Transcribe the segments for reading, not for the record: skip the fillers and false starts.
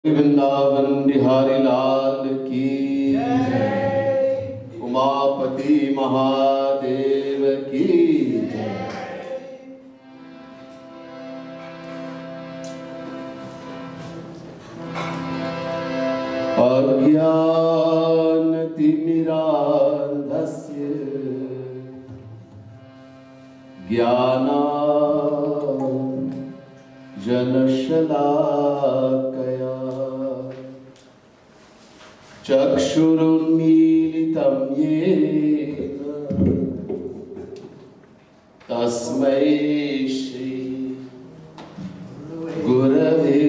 वृंदावन बिहारी लाल की जय। उमापति महादेव की जय। अज्ञानतिमिरान्धस्य ज्ञानाञ्जनशलाकया चक्षुरुन्मीलितं येन तस्मै श्री गुरवे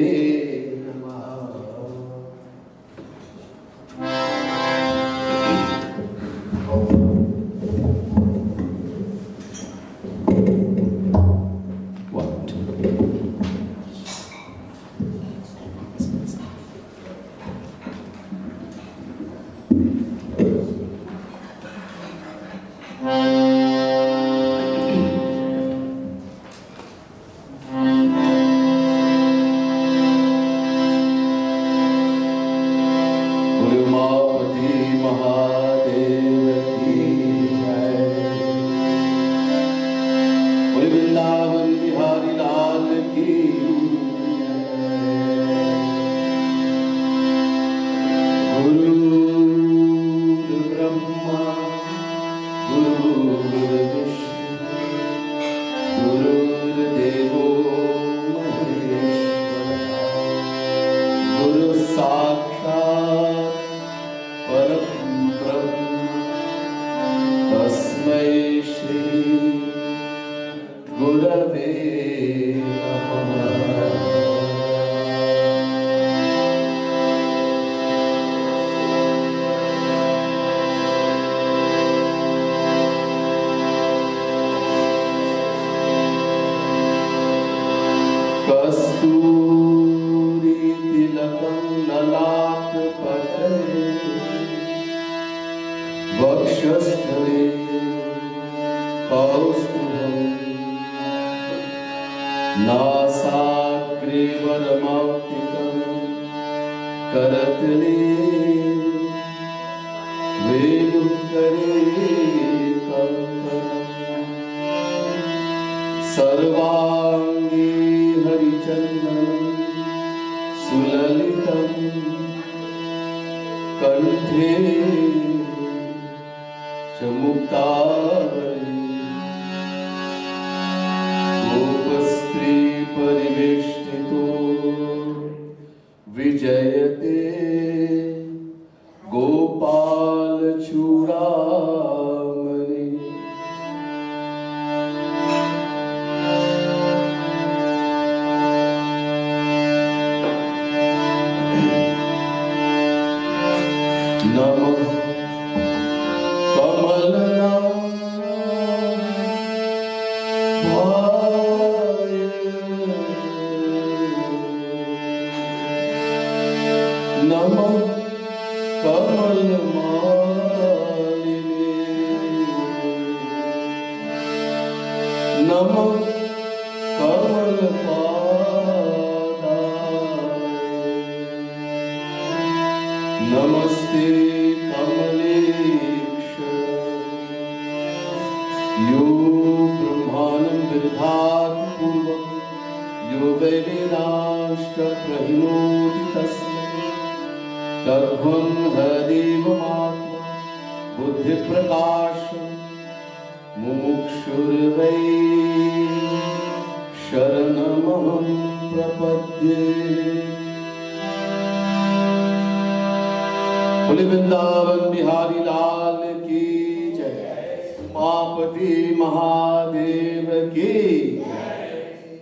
वृंदावन बिहारी लाल की जय। उमापति महादेव की जय।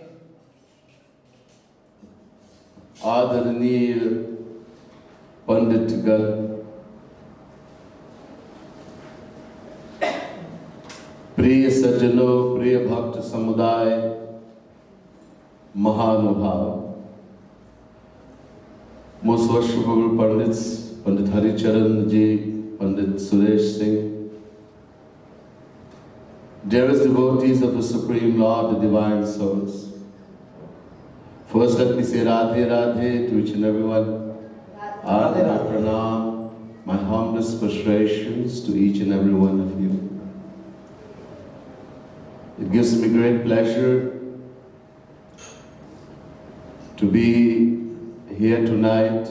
आदरणीय पंडितगण, प्रिय सज्जनों, प्रिय भक्त समुदाय, महानुभाव, most worshipful Pandit Pandit Haricharan ji, Pandit Suresh Singh, dearest devotees of the Supreme Lord, the Divine Souls, First, let me say Radhe Radhe to each and everyone. Adha Pranam, my humblest prostrations to each and every one of you. It gives me great pleasure to be here tonight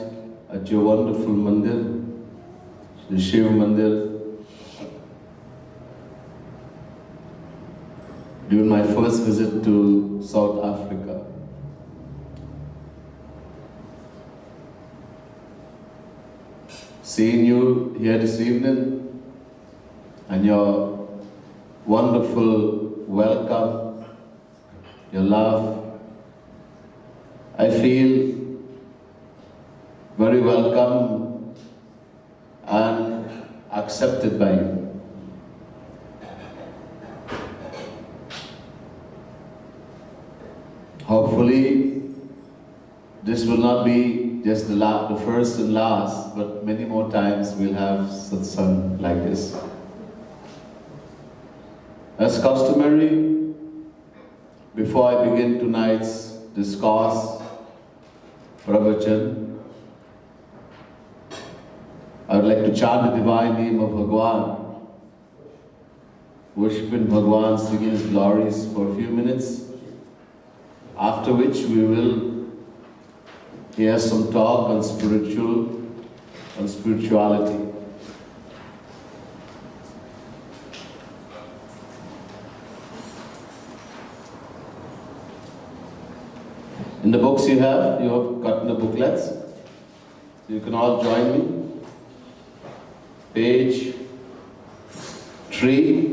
at your wonderful mandir, the Shiv Mandir, during my first visit to South Africa. Seeing you here this evening and your wonderful welcome, your love, I feel very welcome and accepted by you. Hopefully, this will not be just the first and last, but many more times we'll have satsang like this. As customary, before I begin tonight's discourse, pravachan, I would like to chant the divine name of Bhagwan, worshiping Bhagwan, singing his glories for a few minutes, after which we will hear some talk on spirituality. In the books you have gotten the booklets. So you can all join me. Page 3,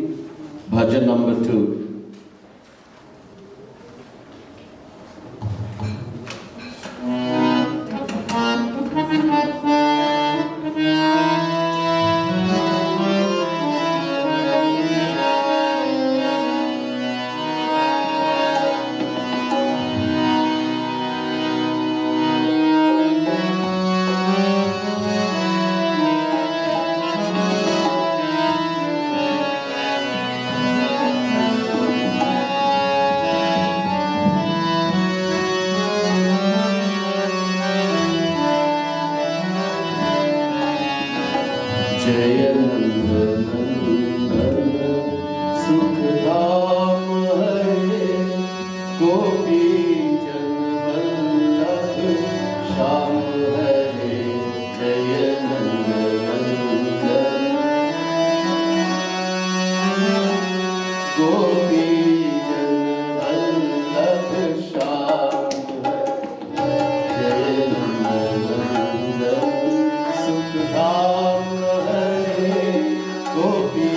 bhajan number 2. Gopi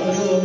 Hare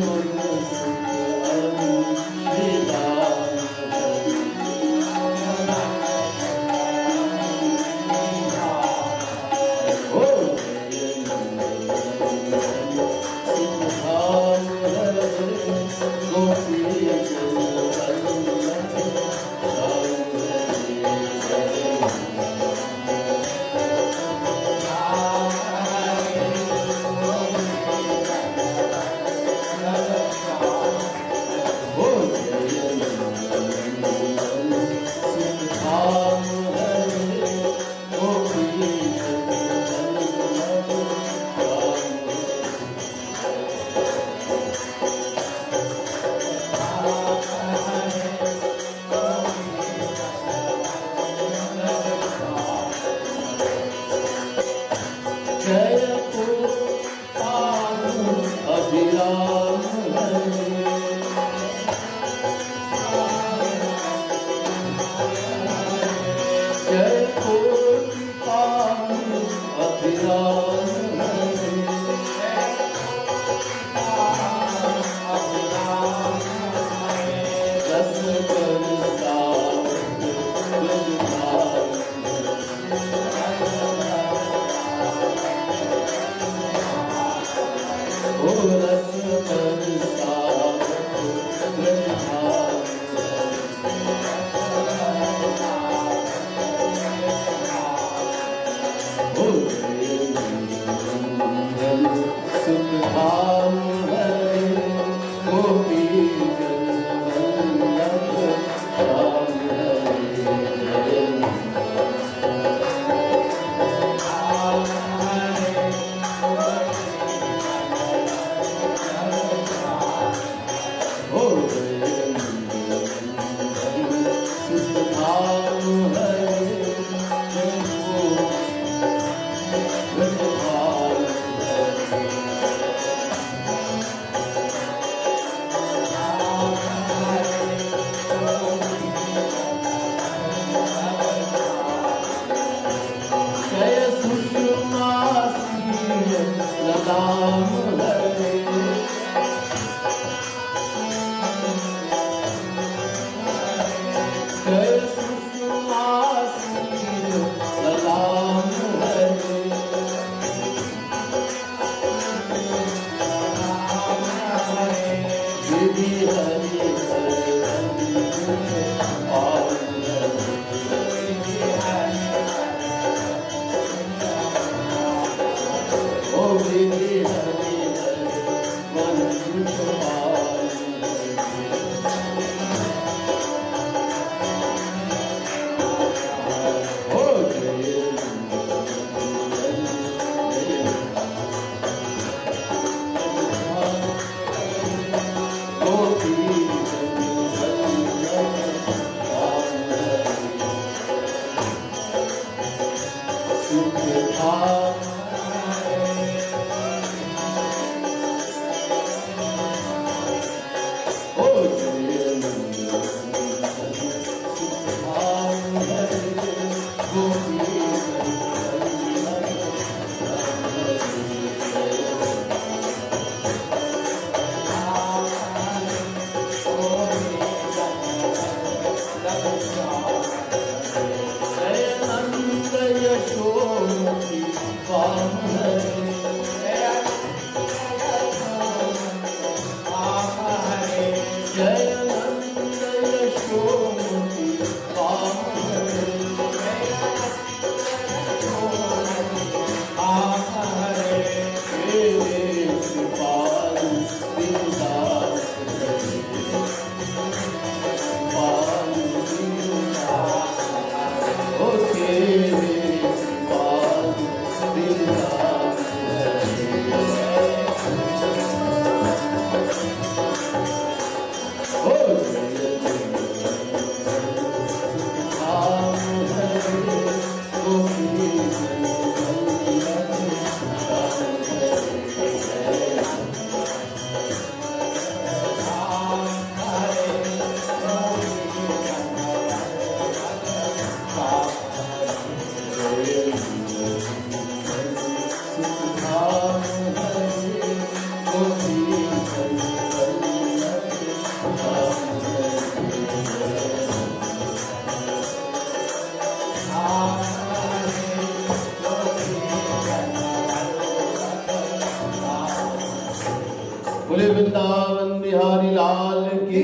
बोले वृंदावन बिहारी लाल की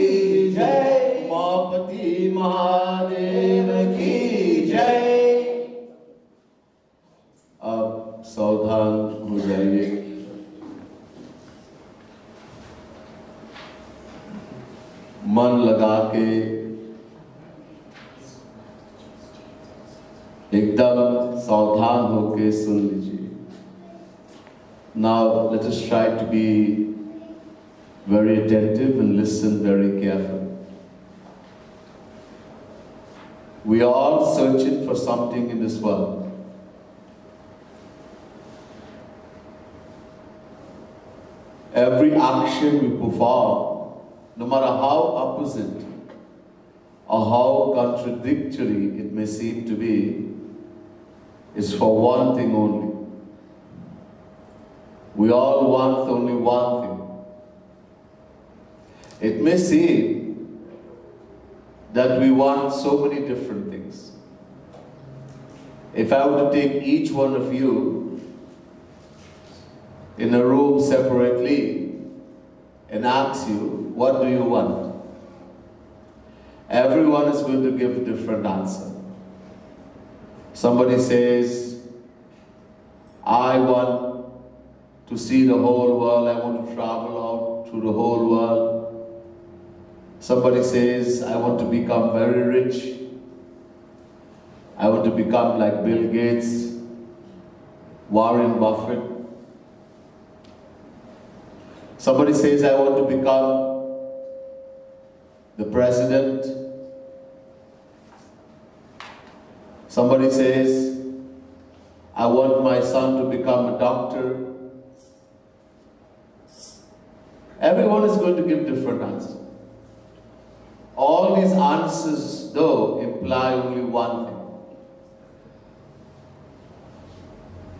जय, उमापति महादेव की जय। अब सावधान हो जाइए। मन लगा के एकदम सावधान होके सुन लीजिए। Now let us try to be very attentive and listen very carefully. We are all searching for something in this world. Every action we perform, no matter how opposite or how contradictory it may seem to be, is for one thing only. We all want only one thing. It may seem that we want so many different things. If I were to take each one of you in a room separately and ask you, what do you want? Everyone is going to give a different answer. Somebody says, I want to see the whole world, I want to travel out through the whole world. Somebody says, I want to become very rich. I want to become like Bill Gates, Warren Buffett. Somebody says, I want to become the president. Somebody says, I want my son to become a doctor. Everyone is going to give different answers. All these answers, though, imply only one thing.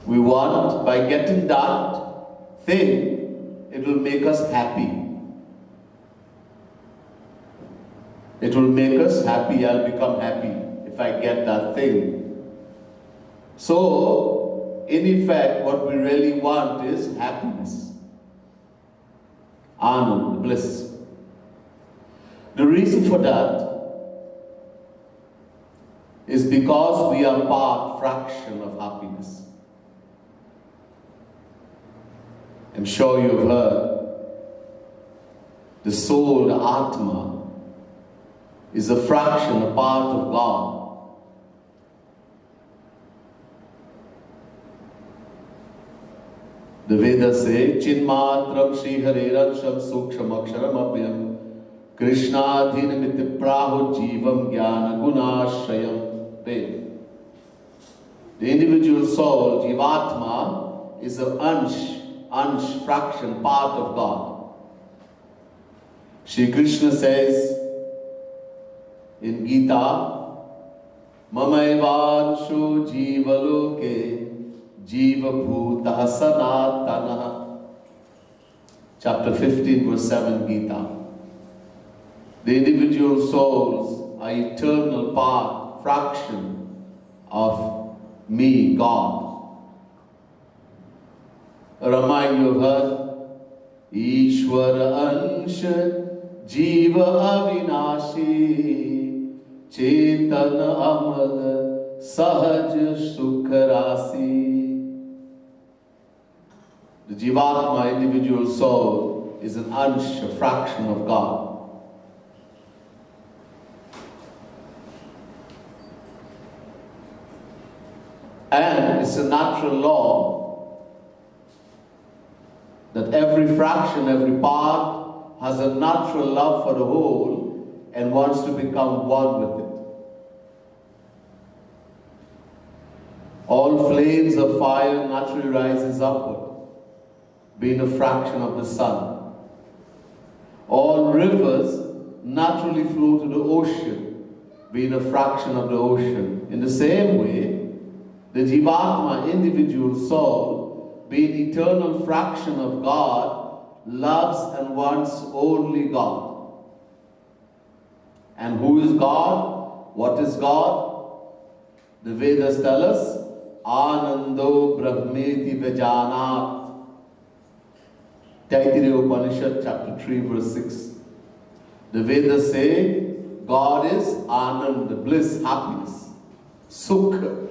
We want, by getting that thing, it will make us happy. It will make us happy. I'll become happy if I get that thing. So, in effect, what we really want is happiness. Anand, bliss. The reason for that is because we are part, fraction of happiness. I'm sure you've heard the soul, the Atma, is a fraction, a part of God. The Vedas say, Chinmatram Shri Hariransham Suksham Aksharam Abhyam Krishnadhinamiti Prahu Jivam Jnana Gunashrayam. The individual soul, Jivatma, is an ansh, fraction, part of God. Shri Krishna says in Gita, Mamaivanshu Jivaloke Jiva Bhuta Sanatana. Chapter 15, verse 7, Gita. The individual souls are eternal part, fraction of me, God. Ramayan, you have heard, Ishwara Ansha Jiva Avinashi Chetana Amal Sahaj Sukharasi. The Jivatma, individual soul, is an ansh, a fraction of God. And it's a natural law that every fraction, every part has a natural love for the whole and wants to become one with it. All flames of fire naturally rises upward, being a fraction of the sun. All rivers naturally flow to the ocean, being a fraction of the ocean. In the same way, the Jivatma, individual soul, being eternal fraction of God, loves and wants only God. And who is God? What is God? The Vedas tell us, Anando Brahmeti Vajanat. Taittiriya Upanishad, chapter 3, verse 6. The Vedas say God is Anand, bliss, happiness, Sukha.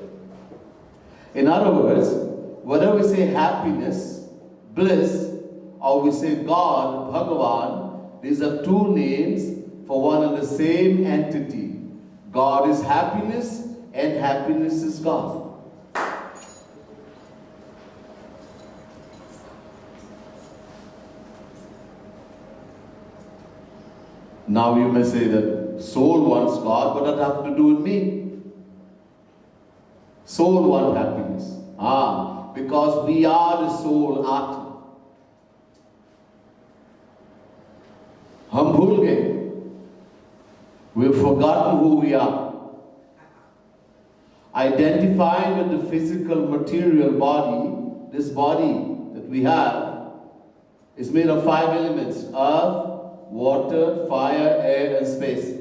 In other words, whether we say happiness, bliss, or we say God, Bhagavan, these are two names for one and the same entity. God is happiness and happiness is God. Now you may say that soul wants God, what does that have to do with me? Soul wants happiness. Because we are the soul, Atma. हम भूल गए. We've forgotten who we are. Identifying with the physical material body, this body that we have is made of 5 elements: earth, water, fire, air, and space.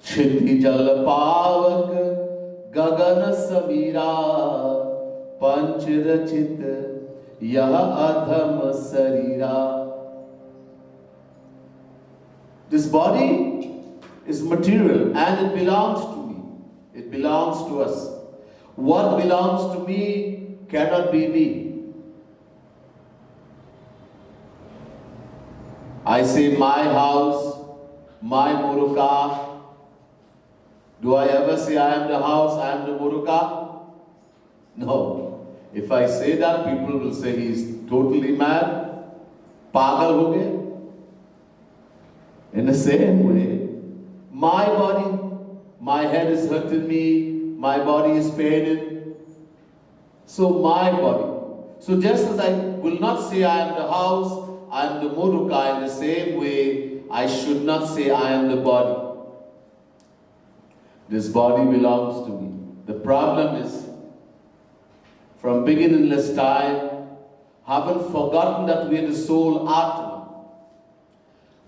Chiti jal pavak gagan samira panch rachit yah adham sarira. This body is material and it belongs to me. It belongs to us. What belongs to me cannot be me. I say my house, my muruka. Do I ever say I am the house, I am the muruka? No. If I say that, people will say he is totally mad. Pagal ho gaya. In the same way, my body, my head is hurting me, my body is paining. So my body. So just as I will not say I am the house, I am the muruka, in the same way, I should not say I am the body. This body belongs to me. The problem is, from beginningless time, haven't forgotten that we are the soul Atma.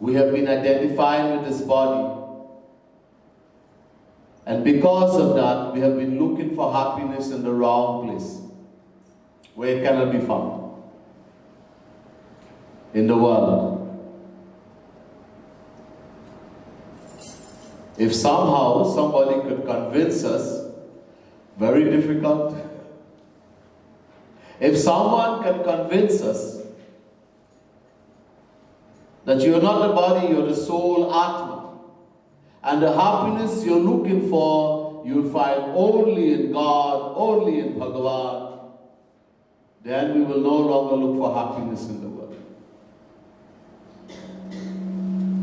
We have been identifying with this body. And because of that, we have been looking for happiness in the wrong place, where it cannot be found. In the world. If somehow somebody could convince us, very difficult. If someone can convince us that you are not the body, you are the soul, Atma, and the happiness you're looking for, you'll find only in God, only in Bhagavan, then we will no longer look for happiness in the world.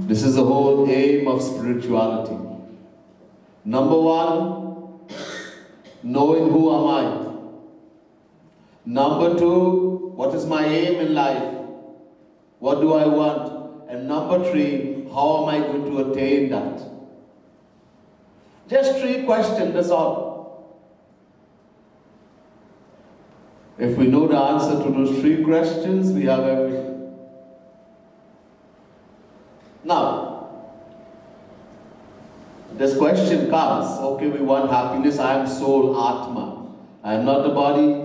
This is the whole aim of spirituality. Number one, knowing who am I. Number two, what is my aim in life? What do I want? And number three, how am I going to attain that? Just 3 questions, that's all. If we know the answer to those 3 questions, we have everything. Now, this question comes, okay, we want happiness, I am soul, Atma. I am not the body,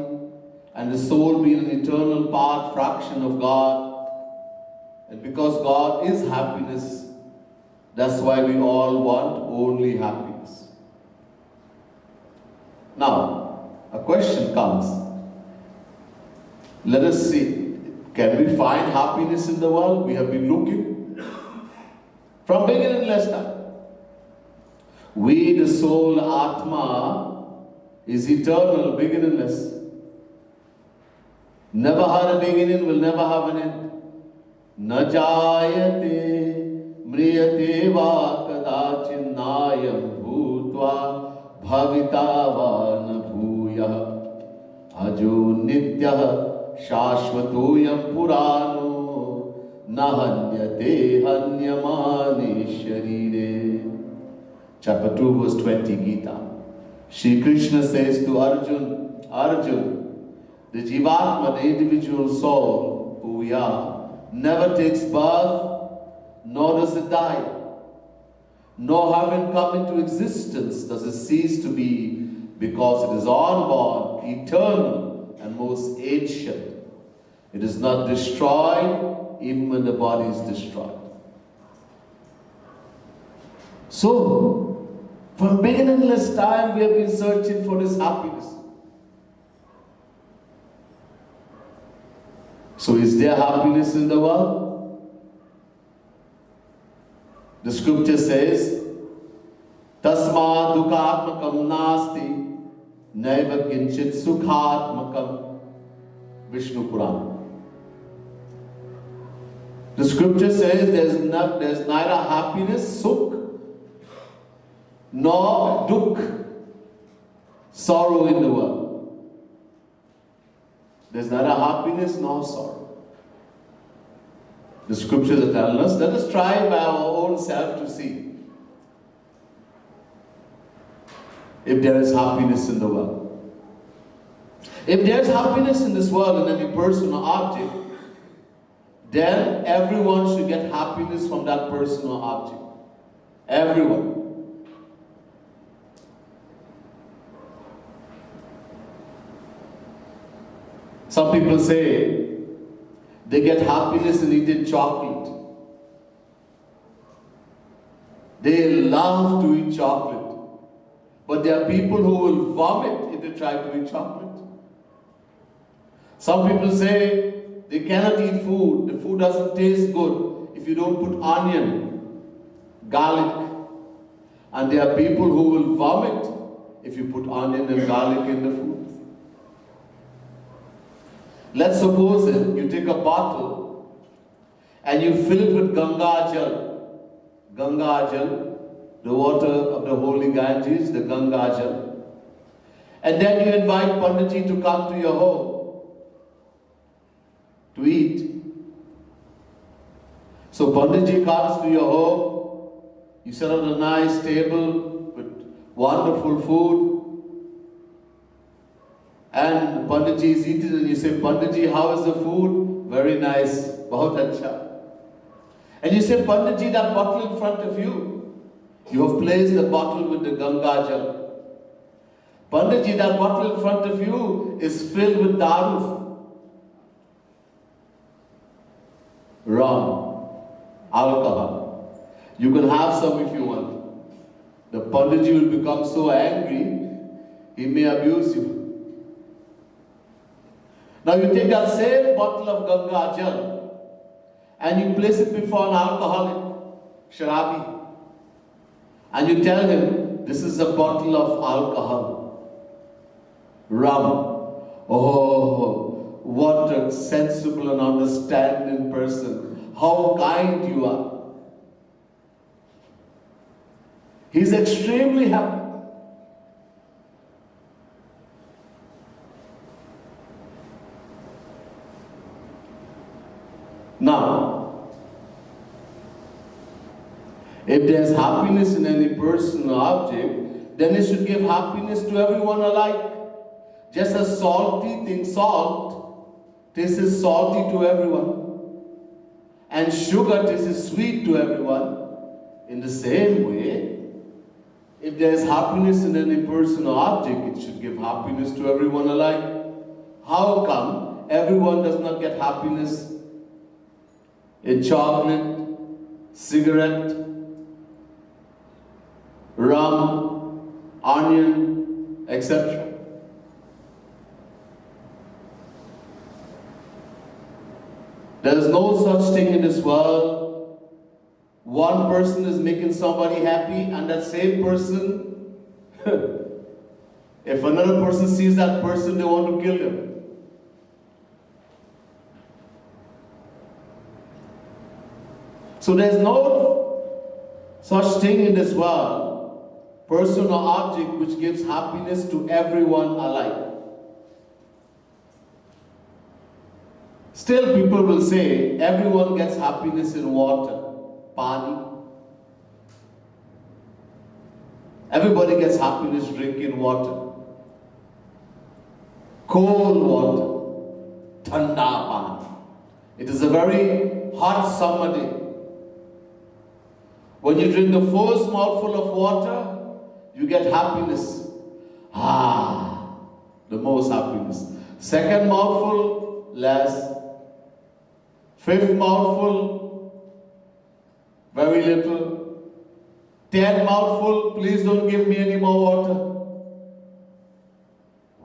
and the soul being an eternal part, fraction of God. And because God is happiness, that's why we all want only happiness. Now, a question comes. Let us see, can we find happiness in the world? We have been looking from beginningless time. We, the soul, Atma, is eternal, beginningless. Never had a beginning, will never have an end. न जायते म्रियते वा कदाचिन्नायं भूत्वा भविता वा न भूयः अजो नित्यः शाश्वतोऽयं पुराणो न हन्यते हन्यमाने शरीरे. Chapter 2, verse 20, Gita. Shri Krishna says to Arjun, Arjun, the Jivatma, the individual soul who we are, never takes birth, nor does it die. Nor having come into existence does it cease to be, because it is unborn, eternal, and most ancient. It is not destroyed even when the body is destroyed. So, from beginningless time we have been searching for this happiness. So is there happiness in the world? The scripture says, Tasma dukhatmakam nasti naiva kinchit sukhatmakam. Vishnu Puran. The scripture says there's neither happiness, sukh, nor dukh, sorrow in the world. There's neither happiness nor sorrow. The scriptures are telling us, let us try by our own self to see if there is happiness in the world. If there is happiness in this world in any person or object, then everyone should get happiness from that person or object. Everyone. Some people say they get happiness in eating chocolate. They love to eat chocolate. But there are people who will vomit if they try to eat chocolate. Some people say they cannot eat food. The food doesn't taste good if you don't put onion, garlic. And there are people who will vomit if you put onion and garlic in the food. Let's suppose that you take a bottle and you fill it with Ganga Jal. Ganga Jal, the water of the holy Ganges, the Ganga Jal. And then you invite Panditji to come to your home to eat. So Panditji comes to your home, you set up a nice table with wonderful food. And Panditji is eating and you say, Panditji, how is the food? Very nice. Bahut acha. And you say, Panditji, that bottle in front of you, you have placed the bottle with the Ganga Jal. Panditji, that bottle in front of you is filled with daru. Rum. Alcohol. You can have some if you want. The Panditji will become so angry, he may abuse you. Now you take that same bottle of Ganga Jal and you place it before an alcoholic, Sharabi, and you tell him, this is a bottle of alcohol, rum. Oh, what a sensible and understanding person. How kind you are. He's extremely happy. Now, if there's happiness in any person or object, then it should give happiness to everyone alike. Just as salty thing, salt tastes salty to everyone, and sugar tastes sweet to everyone. In the same way, if there's happiness in any person or object, it should give happiness to everyone alike. How come everyone does not get happiness in chocolate, cigarette, rum, onion, etc.? There is no such thing in this world. One person is making somebody happy, and that same person, if another person sees that person, they want to kill him. So there's no such thing in this world, person or object, which gives happiness to everyone alike. Still, people will say everyone gets happiness in water, pani. Everybody gets happiness drinking water. Cold water, thanda pani. It is a very hot summer day. When you drink the first mouthful of water, you get happiness. The most happiness. Second mouthful, less. 5th mouthful, very little. 10th mouthful, please don't give me any more water.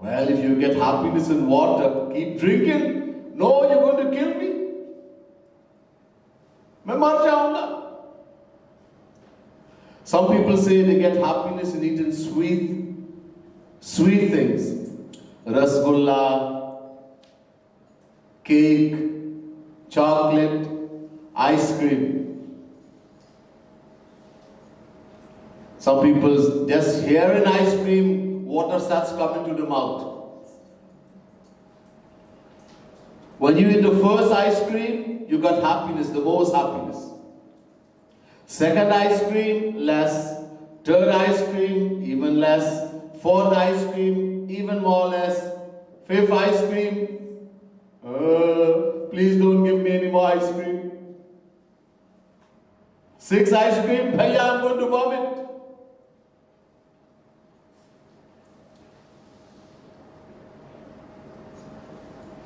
Well, if you get happiness in water, keep drinking. No, you're going to kill me. मैं मर जाऊंगा. Some people say they get happiness in eating sweet things. Rasgulla, cake, chocolate, ice cream. Some people just hearing ice cream, water starts coming to the mouth. When you eat the first ice cream, you got happiness, the most happiness. Second ice cream, less. Third ice cream, even less. Fourth ice cream, even more less. Fifth ice cream, please don't give me any more ice cream. Sixth ice cream, bhaiya, I'm going to vomit.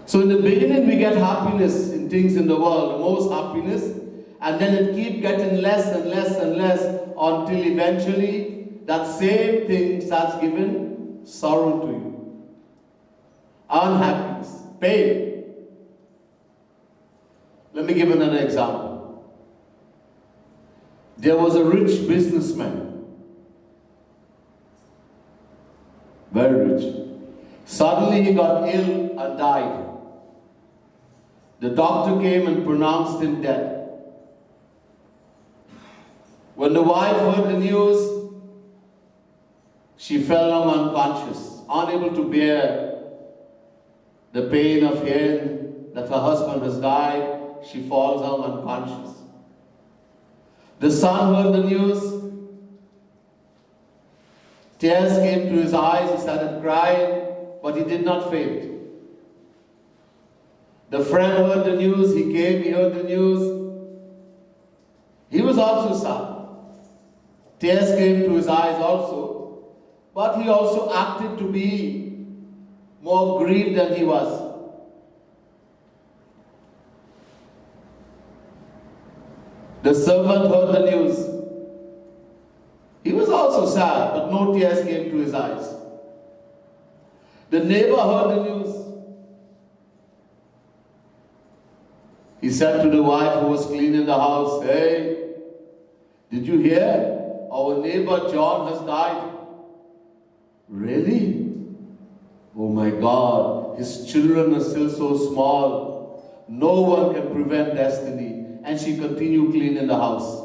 So in the beginning we get happiness in things in the world, the most happiness, and then it keeps getting less and less and less until eventually that same thing starts giving sorrow to you. Unhappiness, pain. Let me give another example. There was a rich businessman, very rich. Suddenly he got ill and died. The doctor came and pronounced him dead. When the wife heard the news, she fell down unconscious, unable to bear the pain of hearing that her husband has died. She falls down unconscious. The son heard the news. Tears came to his eyes. He started crying, but he did not faint. The friend heard the news. He came, he heard the news. He was also sad. Tears came to his eyes also, but he also acted to be more grieved than he was. The servant heard the news. He was also sad, but no tears came to his eyes. The neighbor heard the news. He said to the wife who was cleaning the house, "Hey, did you hear? Our neighbor John has died." "Really? Oh my God, his children are still so small. No one can prevent destiny." And she continued cleaning the house.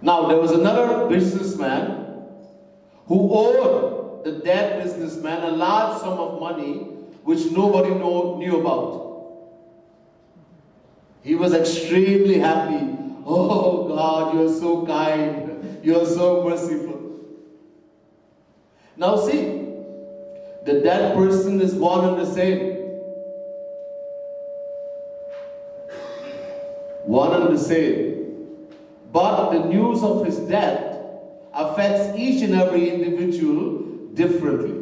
Now there was another businessman who owed the dead businessman a large sum of money which nobody knew about. He was extremely happy. "Oh God, you are so kind. You are so merciful." Now see, the dead person is one and the same. One and the same. But the news of his death affects each and every individual differently.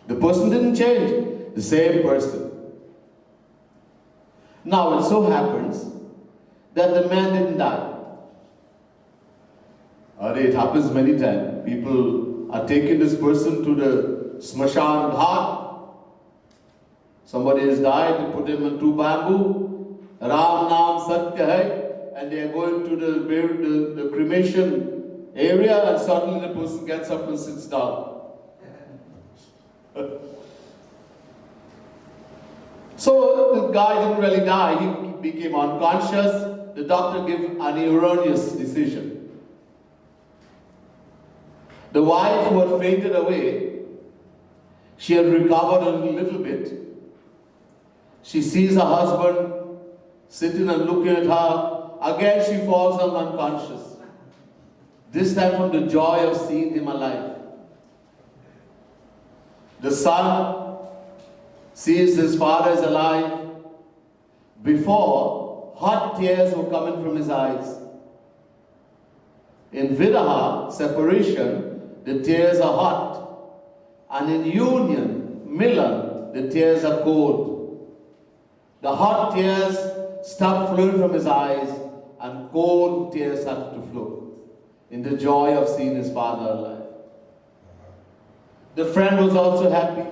The person didn't change, the same person. Now it so happens that the man didn't die. It happens many times. People are taking this person to the smashan ghat. Somebody has died, they put him in two bamboo. Ram Naam Satya Hai. And they are going to the cremation area, and suddenly the person gets up and sits down. So the guy didn't really die. He became unconscious. The doctor gave an erroneous decision. The wife who had fainted away, she had recovered a little bit. She sees her husband sitting and looking at her. Again she falls down unconscious. This time from the joy of seeing him alive. The son sees his father is alive. Before, hot tears were coming from his eyes. In Vidaha, separation, the tears are hot. And in union, Milan, the tears are cold. The hot tears stopped flowing from his eyes, and cold tears started to flow in the joy of seeing his father alive. The friend was also happy,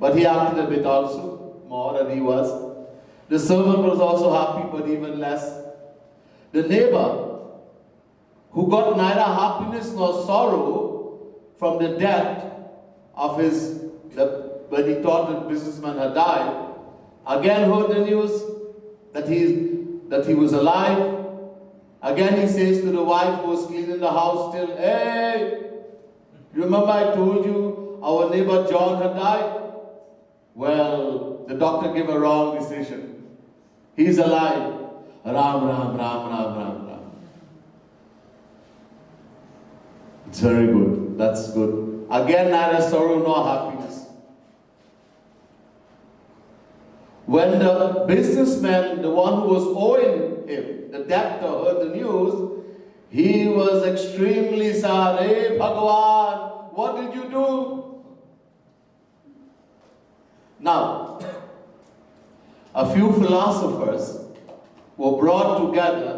but he acted a bit also more than he was. The servant was also happy, but even less. The neighbor, who got neither happiness nor sorrow from the death of when he thought the businessman had died, again heard the news that he was alive. Again he says to the wife who was cleaning the house still, "Hey, remember I told you our neighbor John had died? Well, the doctor gave a wrong decision. He's alive. Ram, Ram, Ram, Ram, Ram, Ram." It's very good. That's good. Again, neither sorrow nor happiness. When the businessman, the one who was owing him, the debtor, heard the news, he was extremely sad. "Hey, Bhagavan, what did you do?" Now, a few philosophers were brought together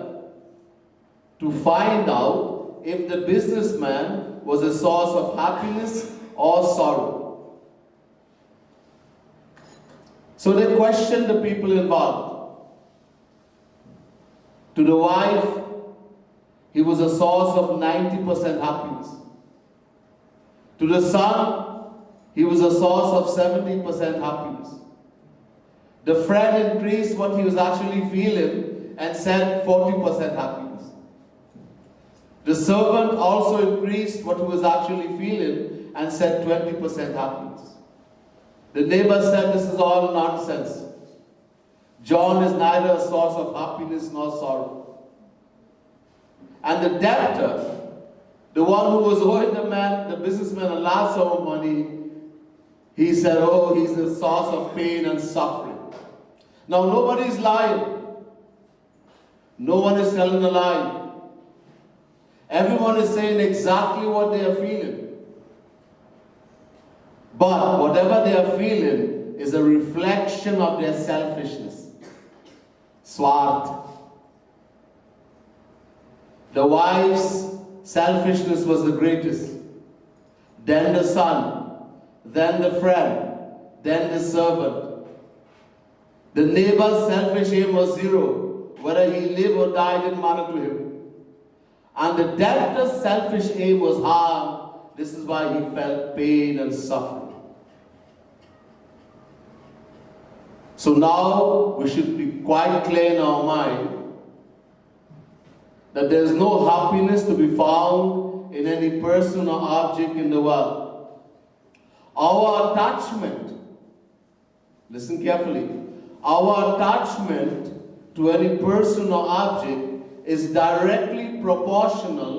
to find out if the businessman was a source of happiness or sorrow. So they questioned the people involved. To the wife, he was a source of 90% happiness. To the son, he was a source of 70% happiness. The friend increased what he was actually feeling and said 40% happiness. The servant also increased what he was actually feeling and said 20% happiness. The neighbor said, "This is all nonsense. John is neither a source of happiness nor sorrow." And the debtor, the one who was owing the businessman a large sum of money, he said, "Oh, he's a source of pain and suffering." Now, nobody is lying. No one is telling a lie. Everyone is saying exactly what they are feeling. But whatever they are feeling is a reflection of their selfishness. Swart. The wife's selfishness was the greatest. Then the son. Then the friend. Then the servant. The neighbor's selfish aim was zero. Whether he lived or died didn't matter to him. And the debtor's selfish aim was harm. This is why he felt pain and suffering. So now we should be quite clear in our mind that there is no happiness to be found in any person or object in the world. Our attachment, listen carefully, our attachment to any person or object is directly proportional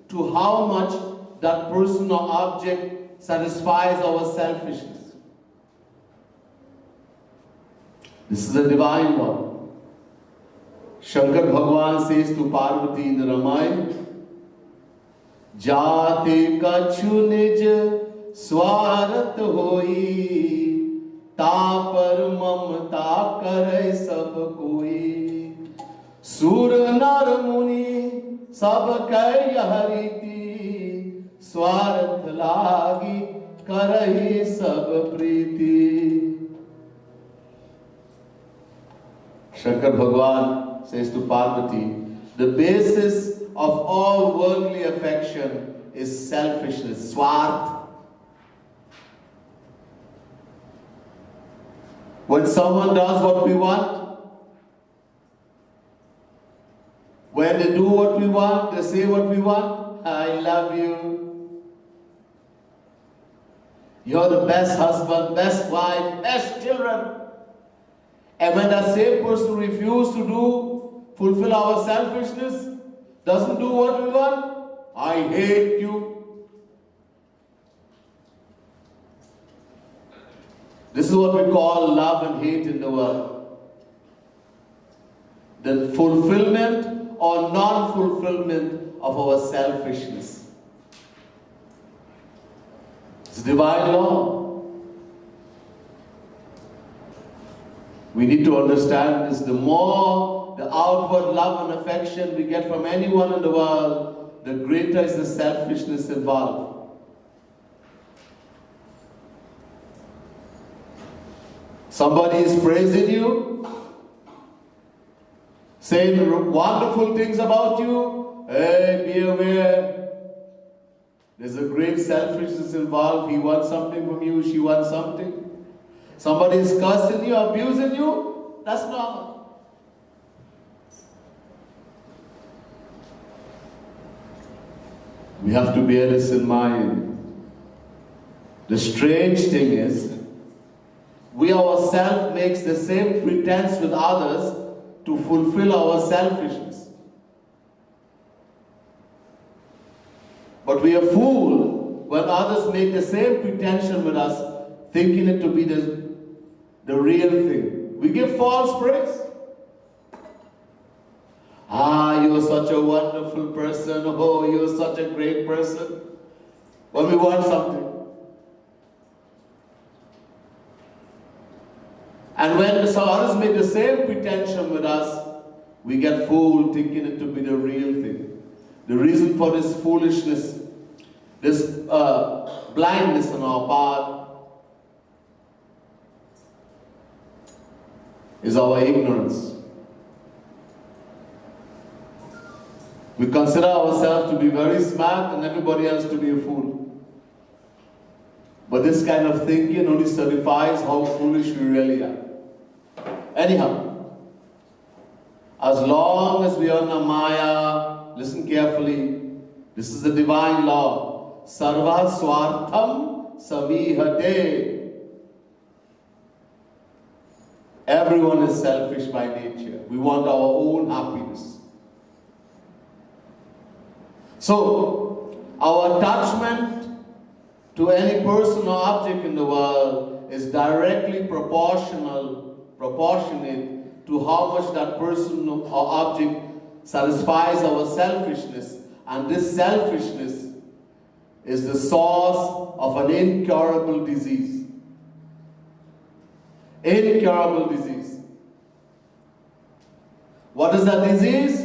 to how much that person or object satisfies our selfishness. This is a divine one. Shankar Bhagavan says to Parvati in the Ramayana, "Jate kachu nij swarat hoi, ta par mamta kare sab koi. Sur nar muni sab kai hariti, swarat lagi karahi sab priti." Shankar Bhagavan says to Parvati, the basis of all worldly affection is selfishness, swart. When someone does what we want, when they do what we want, they say what we want, "I love you. You're the best husband, best wife, best children." And when that same person refuses to fulfill our selfishness, doesn't do what we want, "I hate you." This is what we call love and hate in the world. The fulfillment or non-fulfillment of our selfishness. This It's divine law. We need to understand this. The more the outward love and affection we get from anyone in the world, the greater is the selfishness involved. Somebody is praising you, saying wonderful things about you. Hey, be aware. There's a great selfishness involved. He wants something from you, she wants something. Somebody is cursing you, abusing you. That's normal. We have to bear this in mind. The strange thing is, we ourselves makes the same pretense with others to fulfill our selfishness. But we are fooled when others make the same pretension with us, thinking it to be the real thing. We give false praise. You're such a wonderful person. Oh, you're such a great person. When we want something. And when some others make the same pretension with us, we get fooled thinking it to be the real thing. The reason for this foolishness, this blindness on our part, is our ignorance. We consider ourselves to be very smart and everybody else to be a fool. But this kind of thinking only certifies how foolish we really are. Anyhow, as long as we are in a Maya, listen carefully, this is the divine law. Sarva swartham samihate. Everyone is selfish by nature. We want our own happiness. So, our attachment to any person or object in the world is directly proportionate to how much that person or object satisfies our selfishness. And this selfishness is the source of an incurable disease. Incurable disease. What is that disease?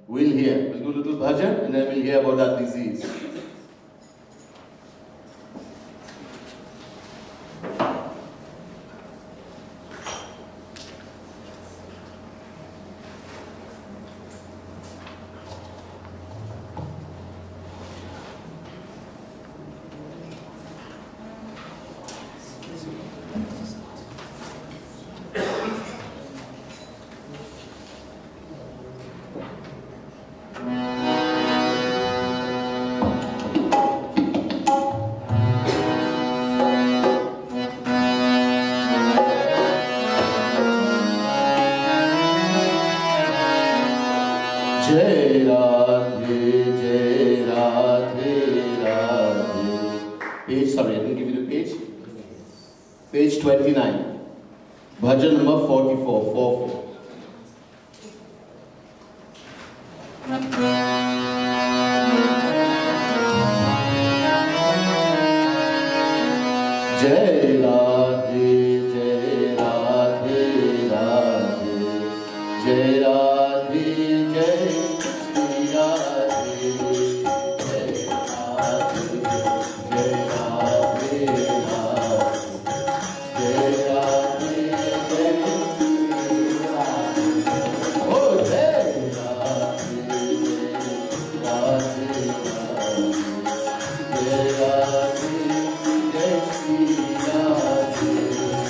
We'll hear. We'll do a little bhajan and then we'll hear about that disease. Jai Radhe, Jai Radhe, Radhe. Page, sorry, I didn't give you the page. Page 29. Bhajan number 44, 44. Jai Radhe, Jai Radhe, Radhe. Jai Radhe, Jai Shri Radhe. Jai Radhe, Jai Radhe, Radhe. Jai Radhe, Jai Shri Radhe. Oh, Jai Radhe, Radhe, Radhe. Jai Radhe, Jai Shri Radhe.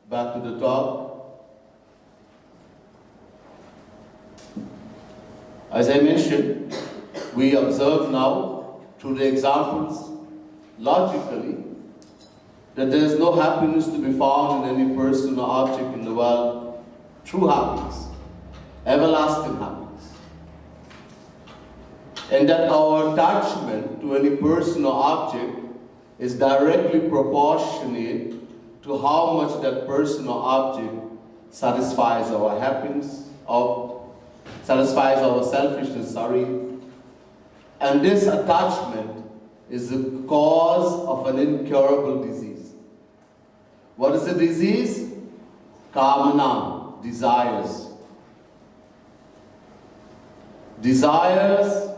Back to the top. As I mentioned, we observe now through the examples logically that there is no happiness to be found in any person or object in the world. True happiness, everlasting happiness. And that our attachment to any person or object is directly proportionate to how much that person or object satisfies our happiness, or satisfies our selfishness, And this attachment is the cause of an incurable disease. What is the disease? Kamana, desires. Desire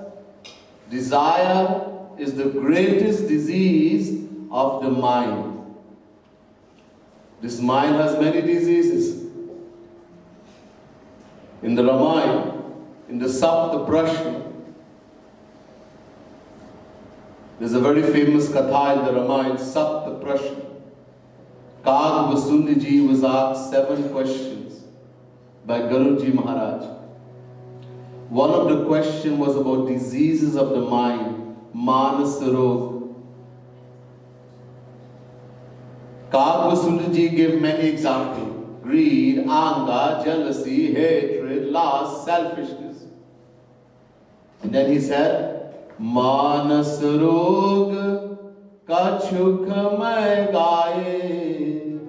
is the greatest disease of the mind. This mind has many diseases. In the Ramayana, in the Sapta Prashna, there's a very famous katha in the Ramayana, Sapta Prashna. Kag Vasundiji was asked 7 questions by Guruji Maharaj. One of the questions was about diseases of the mind, Manasa Roga. Kag Vasundiji gave many examples. Greed, anger, jealousy, hatred, lust, selfishness. And then he said, Manas Roga Kachuk Mai Gaye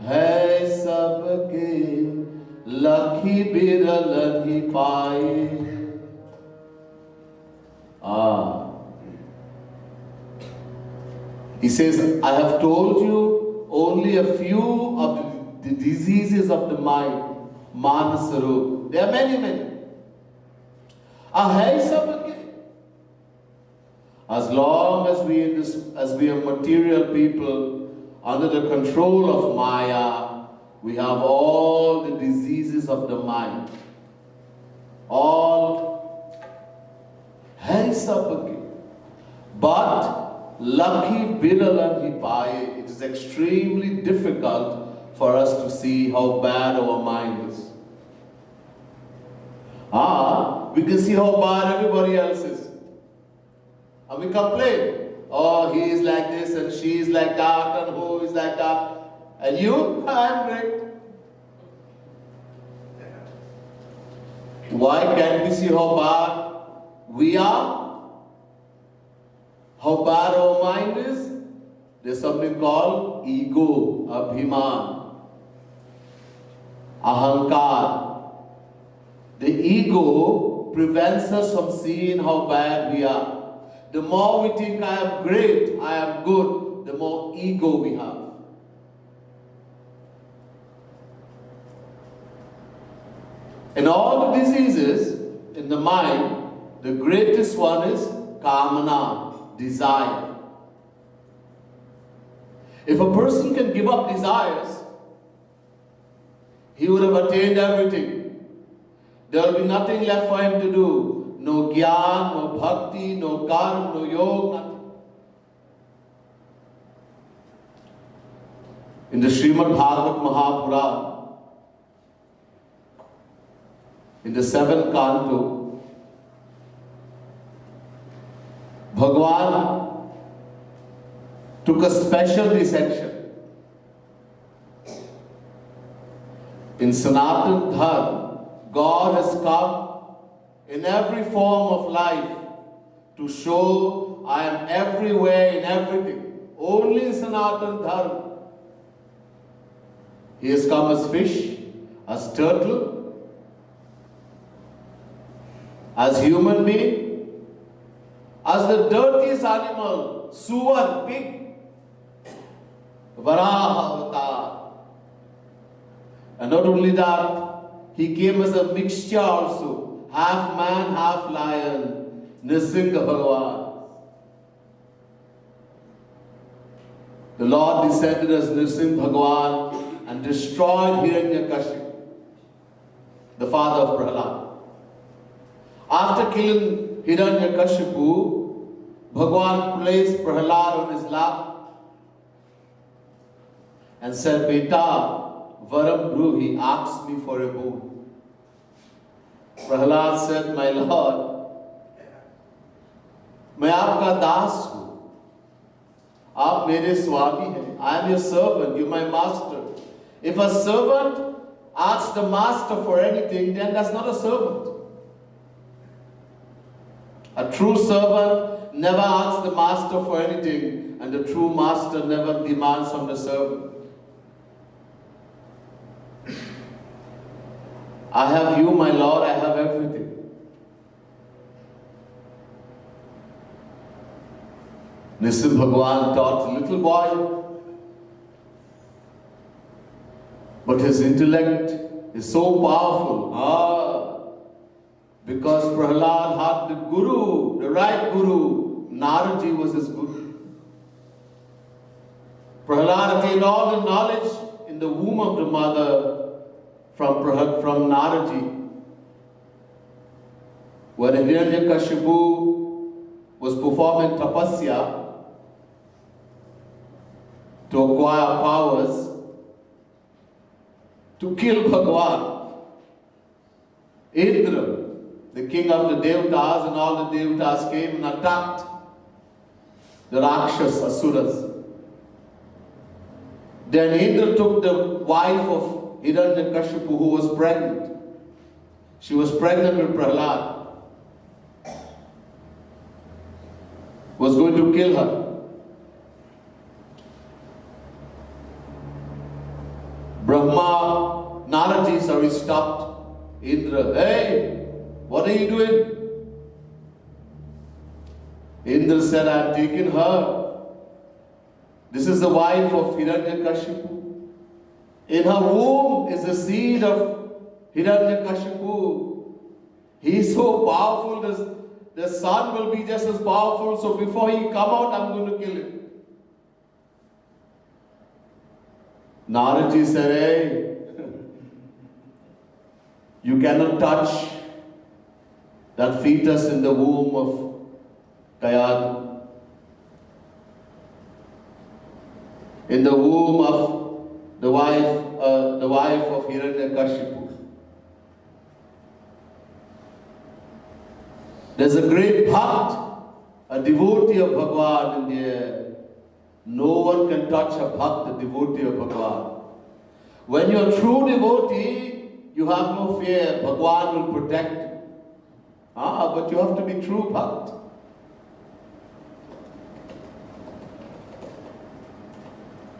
Hai Sabke Lakhi Biral Hi Paye. He says, I have told you only a few of the diseases of the mind, Manasa Roga. There are many, many. As long as we are material people under the control of Maya, we have all the diseases of the mind. All. But Lakhi Bilalan Hi Paye, it is extremely difficult for us to see how bad our mind is. We can see how bad everybody else is. And we complain. Oh, he is like this and she is like that and who is like that. And you? I'm great. Why can't we see how bad we are? How bad our mind is? There's something called ego, abhiman, ahankar. The ego prevents us from seeing how bad we are. The more we think I am great, I am good, the more ego we have. In all the diseases in the mind, the greatest one is kamana, desire. If a person can give up desires, he would have attained everything. There will be nothing left for him to do. No gyan, no bhakti, no karma, no yoga, nothing. In the Srimad Bhagavad Mahapurana, in the 7th canto, Bhagavan took a special dissection. In Sanatana Dharma, God has come in every form of life to show I am everywhere in everything. Only in Sanatana Dharma. He has come as fish, as turtle, as human being, as the dirtiest animal, suvar, pig, Varaha avatar. And not only that, he came as a mixture also, half man, half lion, Nrsimha Bhagavan. The Lord descended as Nrsimha Bhagavan and destroyed Hiranyakashipu, the father of Prahlad. After killing Hiranyakashipu, Bhagavan placed Prahlad on his lap and said, Beta, Varam Bruhi, asked me for a boon. Prahlad said, My Lord, मैं आपका दास हूँ. आप मेरे स्वामी हैं. I am your servant, you my master. If a servant asks the master for anything, then that's not a servant. A true servant never asks the master for anything, and the true master never demands from the servant. I have you, my Lord, I have everything. Nrsimha Bhagavan taught the little boy, but his intellect is so powerful. Because Prahlad had the Guru, the right Guru. Naraji was his Guru. Prahlad attained all the knowledge in the womb of the mother from Naraji. When Hiranyakashipu was performing tapasya to acquire powers to kill Bhagavan, Indra, the king of the Devatas, and all the Devatas came and attacked the Rakshas, Asuras. Then Indra took the wife of Hiranyakashipu, who was pregnant. She was pregnant with Prahlad. Was going to kill her. Naraji stopped Indra. Hey, what are you doing? Indra said, I have taken her. This is the wife of Hiranyakashipu. In her womb is the seed of Hiranyakashipu. He is so powerful, the son will be just as powerful, so before he come out, I'm going to kill him. Naraji said, hey, you cannot touch that fetus in the womb of Kayadu. In the womb of the wife of Hiranyakashipu. There's a great bhakt, a devotee of Bhagavan in there, No one can touch a bhakt, a devotee of Bhagavan. When you're a true devotee, you have no fear. Bhagavan will protect you. But you have to be true bhakt.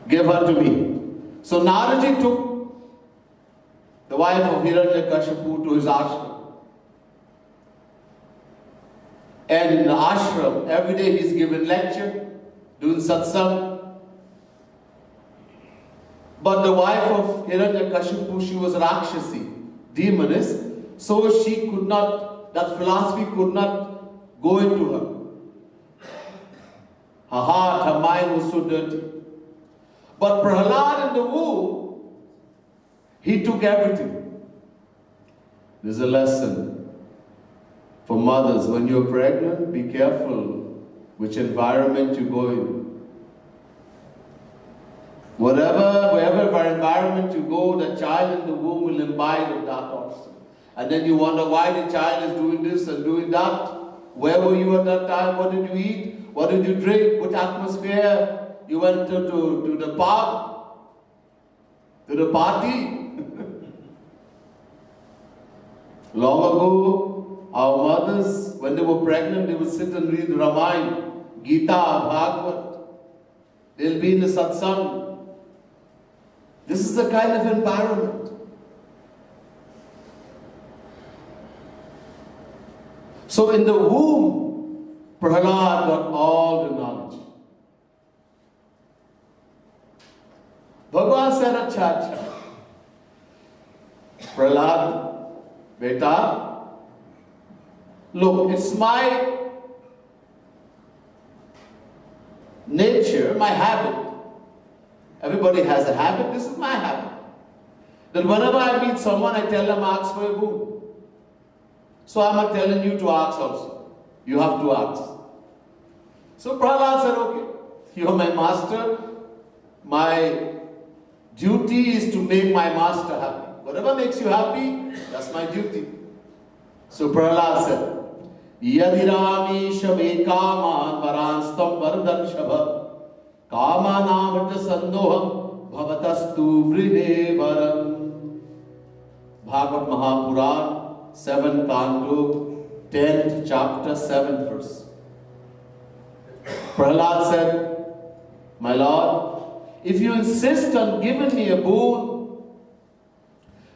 Give her to me. So Naraji took the wife of Hiranyakashipu to his ashram. And in the ashram, every day he's given lecture, doing satsang. But the wife of Hiranyakashipu, she was Rakshasi, demoness, so she could not, that philosophy could not go into her. Her heart, her mind was so dirty. But Prahlad in the womb, he took everything. There's a lesson for mothers. When you're pregnant, be careful which environment you go in. Wherever environment you go, the child in the womb will imbibe of that also. And then you wonder why the child is doing this and doing that. Where were you at that time? What did you eat? What did you drink? What atmosphere? You went to the pub? To the party? Long ago, our mothers, when they were pregnant, they would sit and read Ramayana, Gita, Bhagavad. They'll be in the satsang. This is the kind of environment. So in the womb, Prahlad got all the knowledge. Bhagavan said, Acha. Prahlad, beta, look, it's my nature, my habit. Everybody has a habit. This is my habit. That whenever I meet someone, I tell them, ask for a boon. So I'm not telling you to ask also. You have to ask. So Prahlad said, okay, you're my master. My duty is to make my master happy. Whatever makes you happy, that's my duty. So Prahlad said, Yadirami shabe kaman varanstam vardarshabha Kamanamrita sandoham bhavatastu vrine varam. Bhagavad Mahapuran, 7th canto, 10th chapter, 7th verse. Prahlad said, my Lord, if you insist on giving me a boon,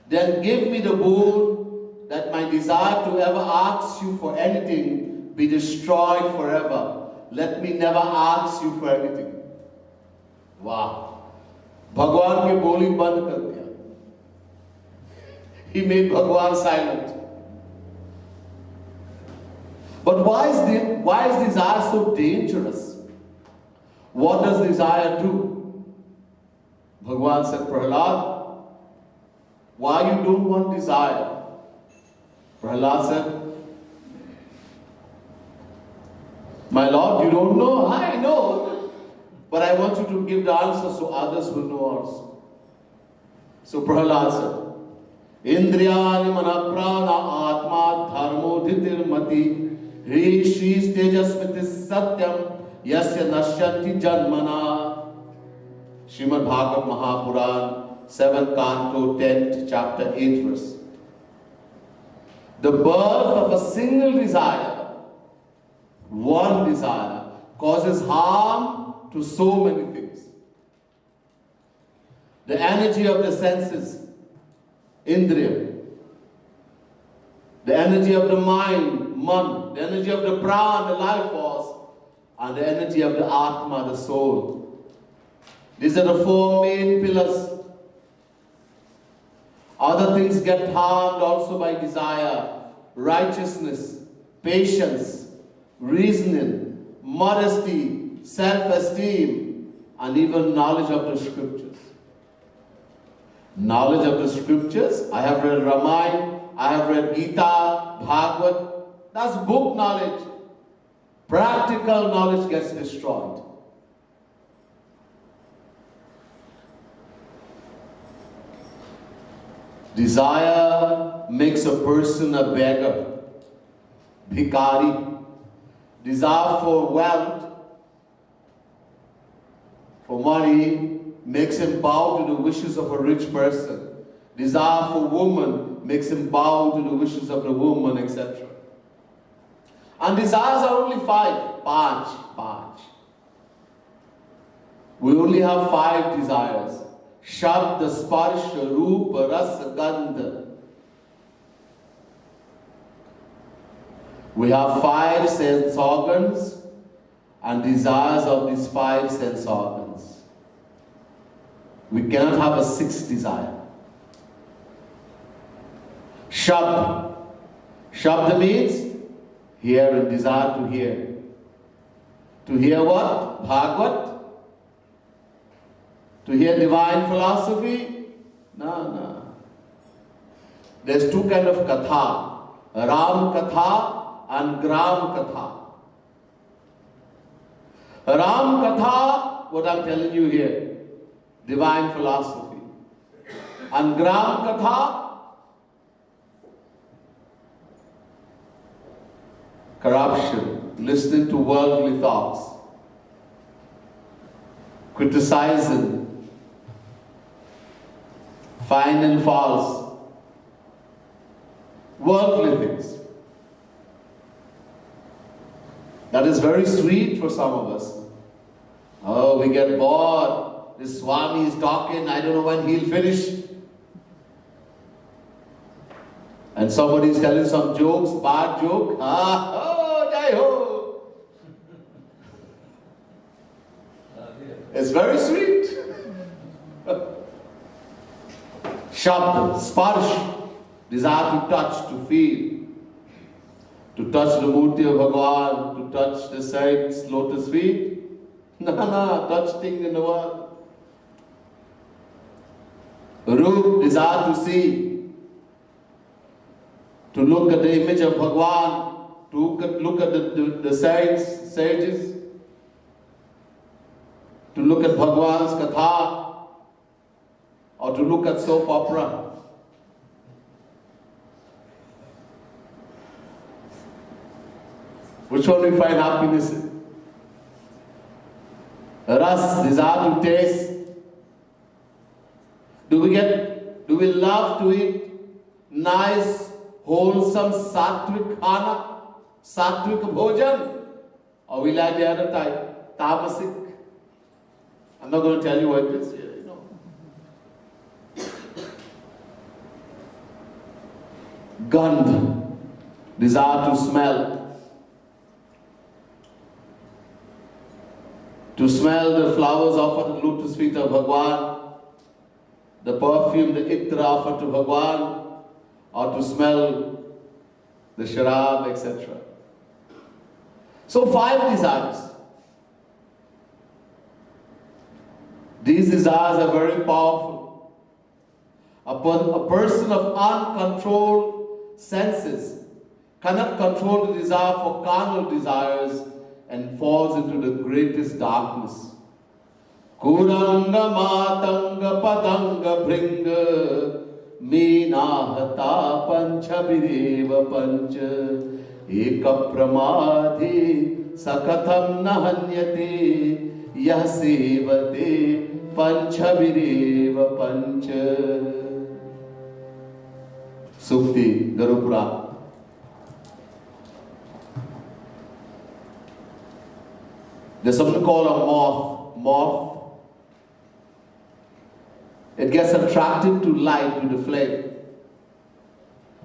then give me the boon that my desire to ever ask you for anything be destroyed forever. Let me never ask you for anything. Wow. Bhagwan ki boli band kar diya. He made Bhagwan silent. But why is desire so dangerous? What does desire do? Bhagwan said, Prahlad, why you don't want desire? Prahlad said, my Lord, you don't know? I know. But I want you to give the answer so others will know also. So Prahlad said, Indriyani manaprana atma dharmo dhitir mati Rishis tejasmitis satyam yasya nashyanti janmana. Srimad Bhagavad Mahapuran, 7th canto, 10th chapter, 8th verse. The birth of a single desire, one desire, causes harm to so many things. The energy of the senses, Indriya. The energy of the mind, Man. The energy of the Pran, the life force. And the energy of the Atma, the soul. These are the 4 main pillars. Other things get harmed also by desire. Righteousness, patience, reasoning, modesty, self-esteem, and even knowledge of the scriptures. Knowledge of the scriptures, I have read Ramayana, I have read Gita, Bhagavad, that's book knowledge. Practical knowledge gets destroyed. Desire makes a person a beggar, bhikari. Desire for wealth for money makes him bow to the wishes of a rich person. Desire for woman makes him bow to the wishes of the woman, etc. And desires are only 5. પાંચ. We only have 5 desires. Shabda, Sparsha, Rupa, Rasa, Gandha. We have 5 sense organs and desires of these 5 sense organs. We cannot have a 6th desire. Shabda. Shabda means hearing, desire to hear. To hear what? Bhagavad. To hear divine philosophy? No. There's 2 kinds of katha. Ram katha and Gram katha. Ram katha, what I'm telling you here, divine philosophy. And Gram katha, corruption, listening to worldly thoughts, criticizing, finding false, worldly things. That is very sweet for some of us. Oh, we get bored. This Swami is talking, I don't know when he'll finish. And somebody is telling some jokes, bad joke. Jai ho. It's very sweet. Shabd, sparsh, desire to touch, to feel. To touch the Murti of Bhagavan, to touch the saint's lotus feet. No, touch things in the world. Roop, desire to see. To look at the image of Bhagavan, to look at the saints, sages. To look at Bhagavan's katha, or to look at soap opera. Which one we find happiness in? Ras, desire to taste. Do we love to eat nice, wholesome, sattvic khana, sattvic bhojan? Or we like the other type, tamasic? I'm not going to tell you what it is here, you know. Gandh, desire to smell. To smell the flowers offered at the lotus feet of Bhagavan, the perfume, the itra offered to Bhagavan, or to smell the sharab, etc. So 5 desires. These desires are very powerful. A person of uncontrolled senses cannot control the desire for carnal desires and falls into the greatest darkness. Kuranga matanga padanga bringa meenahata panchabhireva pancha eka pramadhi sakatham nahanyate yah sevate panchabhireva pancha. Sukti, Garupura. There's something called a moth. It gets attracted to light, to the flame.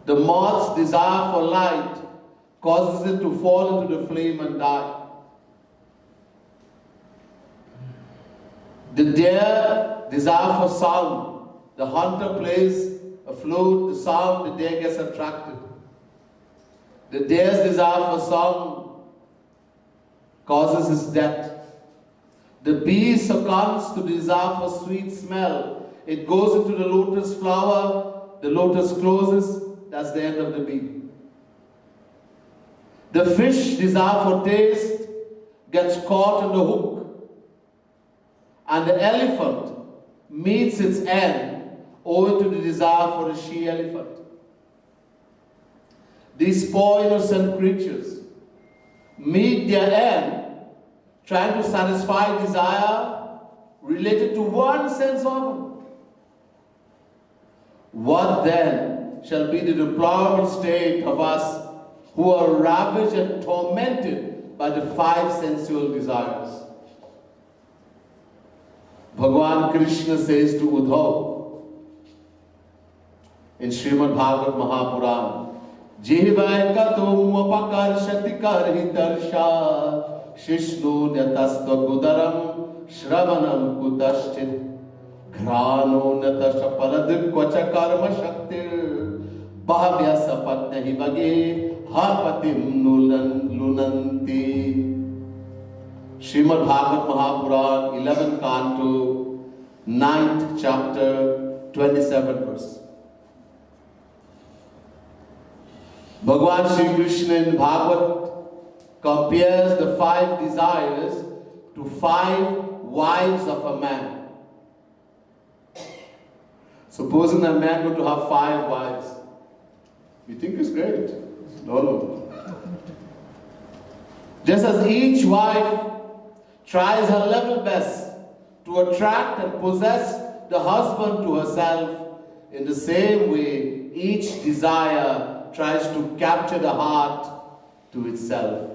The moth's desire for light causes it to fall into the flame and die. The deer desire for sound. The hunter plays a flute, the sound, the deer gets attracted. The deer's desire for sound causes his death. The bee succumbs to desire for sweet smell. It goes into the lotus flower, the lotus closes, that's the end of the bee. The fish desire for taste gets caught in the hook. And the elephant meets its end owing to the desire for the she-elephant. These poor innocent creatures meet their end trying to satisfy desire, related to one sense organ. What then shall be the deplorable state of us who are ravaged and tormented by the 5 sensual desires? Bhagavan Krishna says to Uddhav in Srimad Bhagavat Mahapuran, Jihvai katum apakarshati karhitarsha shishnu nyatasta gudaram shravanam kutaschit grano natasha paradikvacha karma shaktir bhavya sapatnya hivage harpatim lunanti. Srimad Bhagavat Mahapuran, 11th Canto, 9th chapter, 27th verse. Bhagavan Shri Krishna in Bhagavat compares the 5 desires to 5 wives of a man. Supposing a man were to have 5 wives, you think it's great? No. Just as each wife tries her level best to attract and possess the husband to herself, in the same way, each desire tries to capture the heart to itself,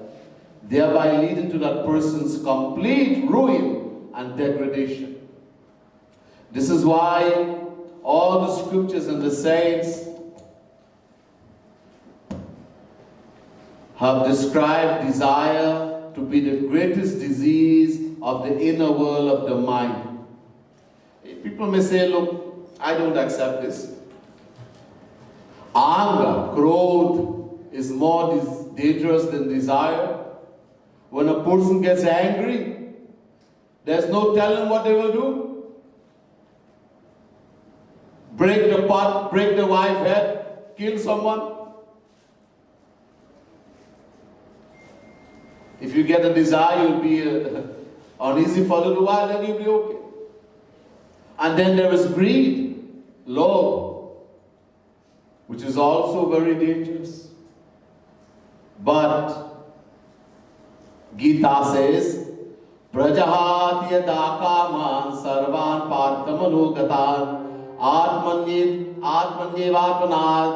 thereby leading to that person's complete ruin and degradation. This is why all the scriptures and the saints have described desire to be the greatest disease of the inner world of the mind. People may say, look, I don't accept this. Anger, growth is more dangerous than desire. When a person gets angry, there's no telling what they will do. Break the pot, break the wife's head, kill someone. If you get a desire, you'll be uneasy for a little while, then you'll be okay. And then there is greed, love, which is also very dangerous. But Gita says, Prajahat yada kaman sarvan parthamanogatan atmanyevatmanad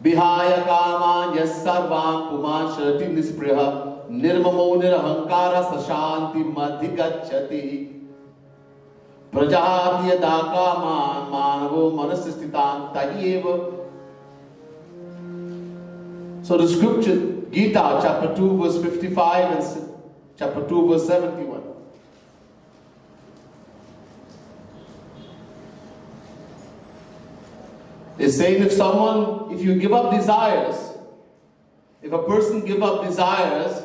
Vihaya kaman yassarvam puman shrati nispriha nirmamo nirahankara sashanti madhigacchati Prajati yada kaman manavo manasistitan tahyeva. So the scripture, Gita chapter 2 verse 55 and chapter 2 verse 71. Is saying if you give up desires, if a person give up desires,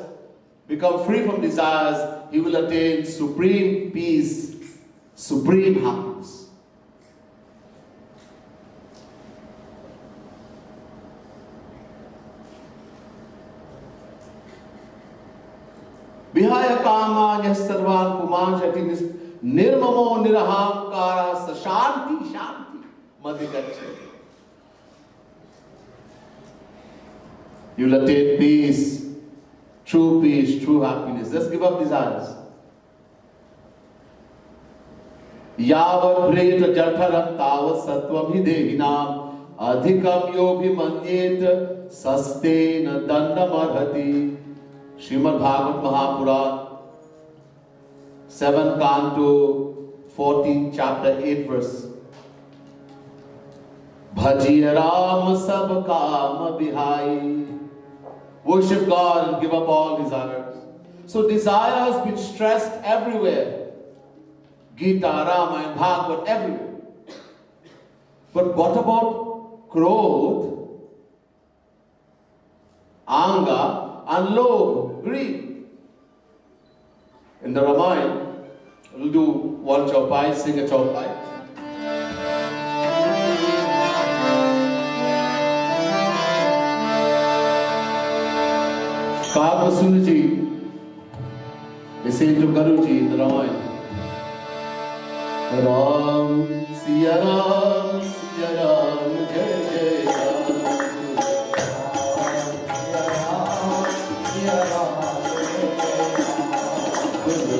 become free from desires, he will attain supreme peace, supreme happiness. Vihaya kama yasarvan puman shati nirmamo nirahamkara sashanti shanti madhigacchati. You'll attain peace, true happiness. Let's give up desires. Yavat preta jatharam tavat sattvam hidehinam adhikam yobhimanyet sastena dandam arhati. Srimad Bhagavat Mahapuran, 7th Canto, 14th chapter, 8th verse. Bhajiya Ram sab kaam bihai. Worship God and give up all desires. So desire has been stressed everywhere. Gita, Rama and Bhagavad, everywhere. But what about growth, anger, and lobh, greed? In the Ramayana, we'll do one chaupai, sing a chaupai. Kagvasunaji is saying to Garuji in the Ramayana, Ram, Siya Ram, Jai Jai Ram. Siya Ram, Siya Ram, Jai Jai Ram.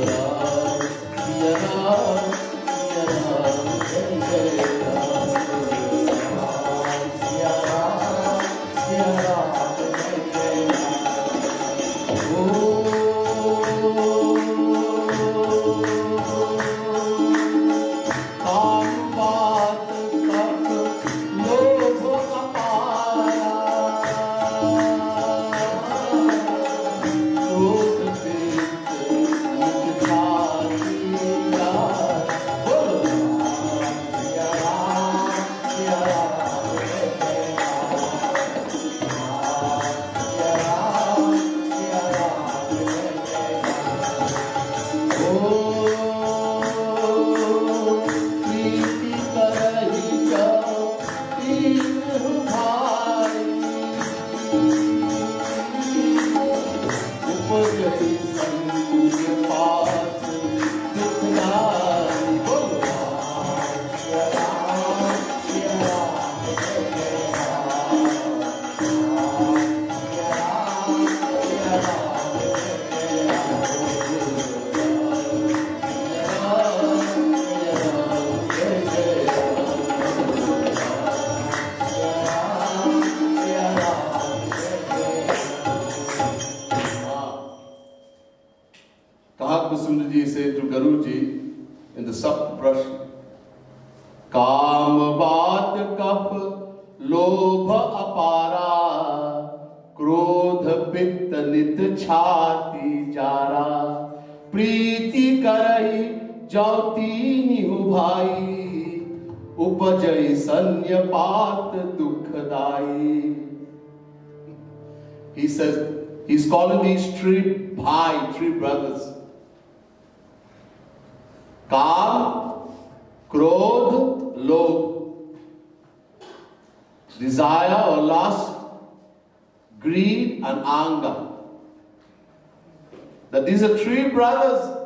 Ji said to Guruji in the Saptaprashna, Kam baat kap lobha apara, krodh pitta nit chhati jara, priti karahi jau tini bhai, upajai sanya paat dukhdai. He says, he's calling these three brothers. Kam, Krodh, Lobh. Desire or lust, greed and anger. That these are three brothers.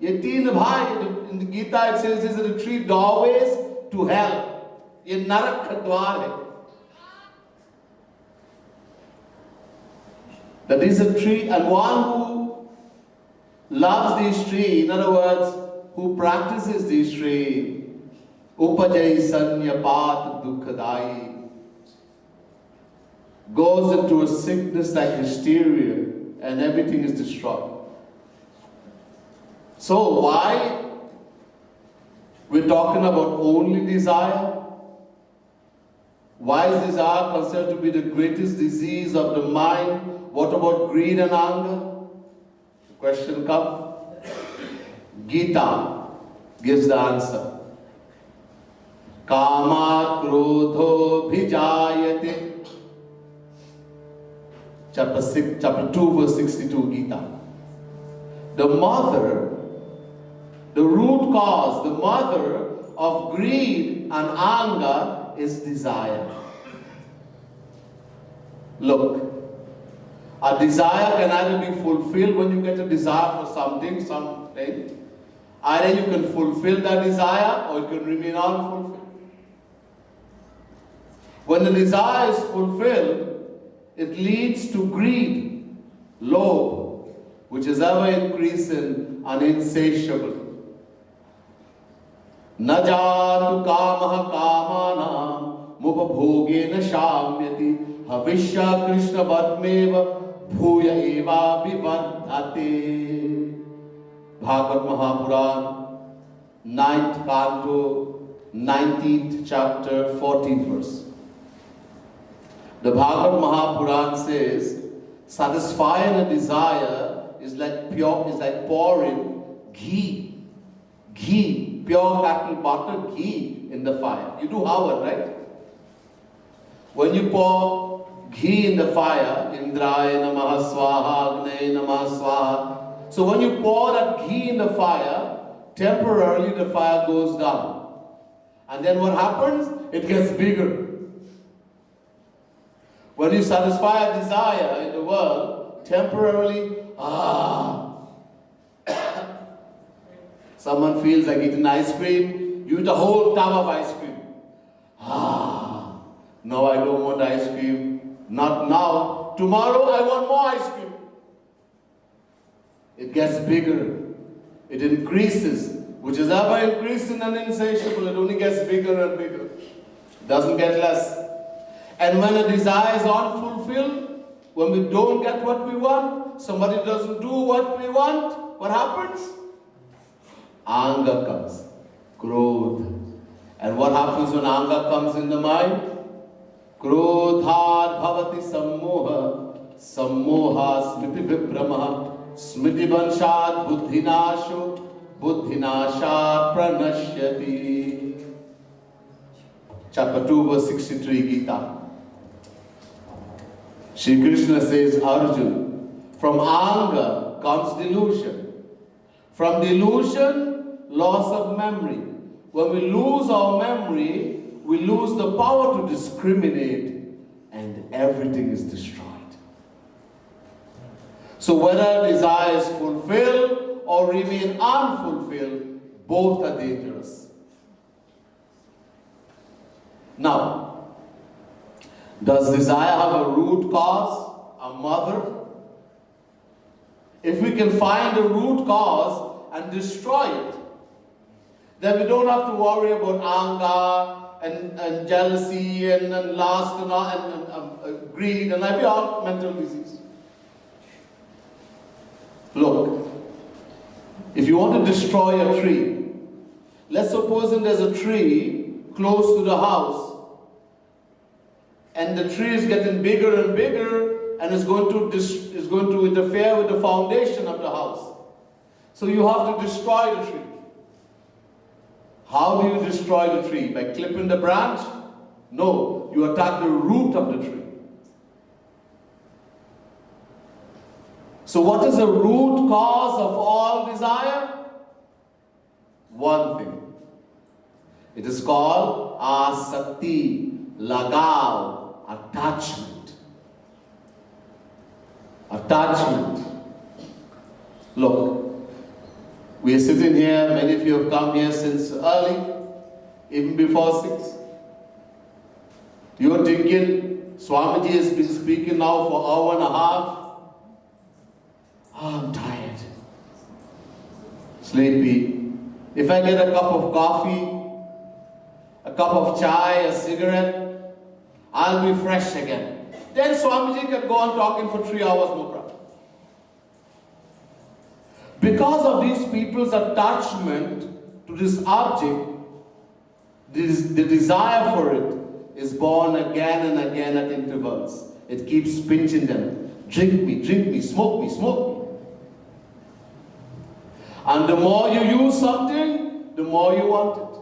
Ye teen bhai. In the Gita it says these are the three doorways to hell. Ye narak ka dwar hai. That these are three, and one who loves these three, in other words, who practices these three, upajai sanyapat dukkhadai, goes into a sickness like hysteria and everything is destroyed. So why we're talking about only desire? Why is desire considered to be the greatest disease of the mind? What about greed and anger? The question comes. Gita gives the answer. Kamat krodho bhijayate. Chapter 2 verse 62 Gita. The root cause, the mother of greed and anger is desire. Look, a desire can either be fulfilled when you get a desire for something. Either you can fulfill that desire or it can remain unfulfilled. When the desire is fulfilled, it leads to greed, lobh, which is ever increasing and insatiable. Na jatu kamaha kamanam mupabhogena shamyati havishya krishna vatmeva bhuya eva vivardhate. Bhagavad Mahapuran, 9th canto, 19th chapter, 14th verse. The Bhagavad Mahapuran says, satisfying a desire is like pouring ghee, pure cattle butter, ghee in the fire. You do Howard, right? When you pour ghee in the fire, Indraya Namaha Swaha, Agnaya Namaha Swaha. So when you pour that ghee in the fire, temporarily the fire goes down. And then what happens? It gets bigger. When you satisfy a desire in the world, temporarily, someone feels like eating ice cream, you eat a whole tub of ice cream. No, I don't want ice cream. Not now. Tomorrow I want more ice cream. It gets bigger. It increases. which is ever increasing and insatiable. It only gets bigger and bigger. It doesn't get less. And when a desire is unfulfilled, when we don't get what we want, somebody doesn't do what we want, what happens? Anger comes, growth. And what happens when anger comes in the mind? Krodhat bhavati sammoha, sammoha smriti vibramaha, smriti vanshad buddhinasho, buddhinashat pranashyati. Chapter 2, verse 63, Gita. Shri Krishna says, Arjuna, from anger comes delusion. From delusion, loss of memory. When we lose our memory, we lose the power to discriminate, and everything is destroyed. So whether desire is fulfilled or remain unfulfilled, both are dangerous. Now, does desire have a root cause, a mother? If we can find a root cause and destroy it, then we don't have to worry about anger and jealousy and lust and greed and every other mental disease. Look, if you want to destroy a tree, let's suppose there's a tree close to the house, and the tree is getting bigger and bigger, and is going to interfere with the foundation of the house. So you have to destroy the tree. How do you destroy the tree? By clipping the branch? No, you attack the root of the tree. So what is the root cause of all desire? One thing. It is called asakti, lagav, attachment. Attachment. Look, we are sitting here, many of you have come here since early, even before 6. You're thinking, Swamiji has been speaking now for an hour and a half. Oh, I'm tired. Sleepy. If I get a cup of coffee, a cup of chai, a cigarette, I'll be fresh again. Then Swamiji can go on talking for 3 hours, no problem. Because of these people's attachment to this object, the desire for it is born again and again at intervals. It keeps pinching them. Drink me, smoke me. And the more you use something, the more you want it.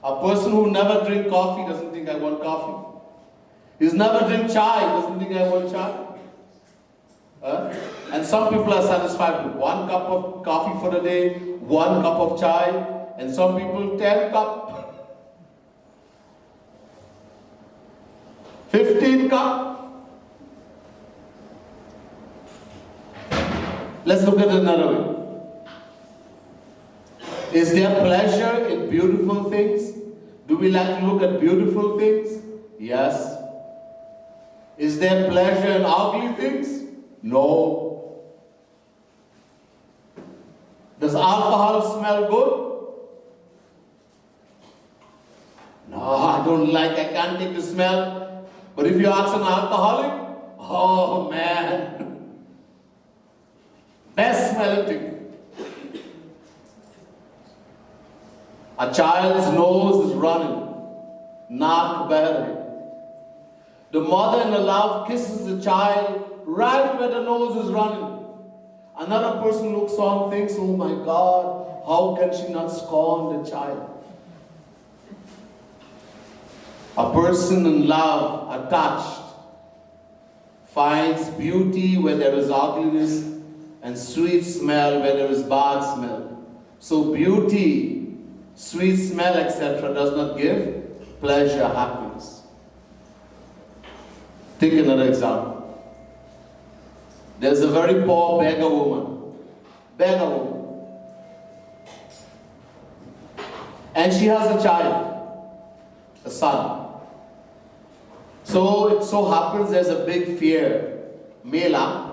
A person who never drinks coffee doesn't think I want coffee. He's never drink chai, doesn't think I want chai. And some people are satisfied with 1 cup of coffee for the day, 1 cup of chai, and some people 10 cup, 15 cup. Let's look at it another way. Is there pleasure in beautiful things? Do we like to look at beautiful things? Yes. Is there pleasure in ugly things? No. Does alcohol smell good? No, I don't like, I can't take the smell. But if you ask an alcoholic, oh man, best smelling thing. A child's nose is running, naak beh rahe. The mother in the love kisses the child right where the nose is running. Another person looks on, thinks, oh my God, how can she not scorn the child? A person in love, attached, finds beauty where there is ugliness and sweet smell where there is bad smell. So beauty, sweet smell, etc. does not give pleasure, happiness. Take another example. There's a very poor beggar woman. And she has a child, a son. So it so happens there's a big fair, Mela,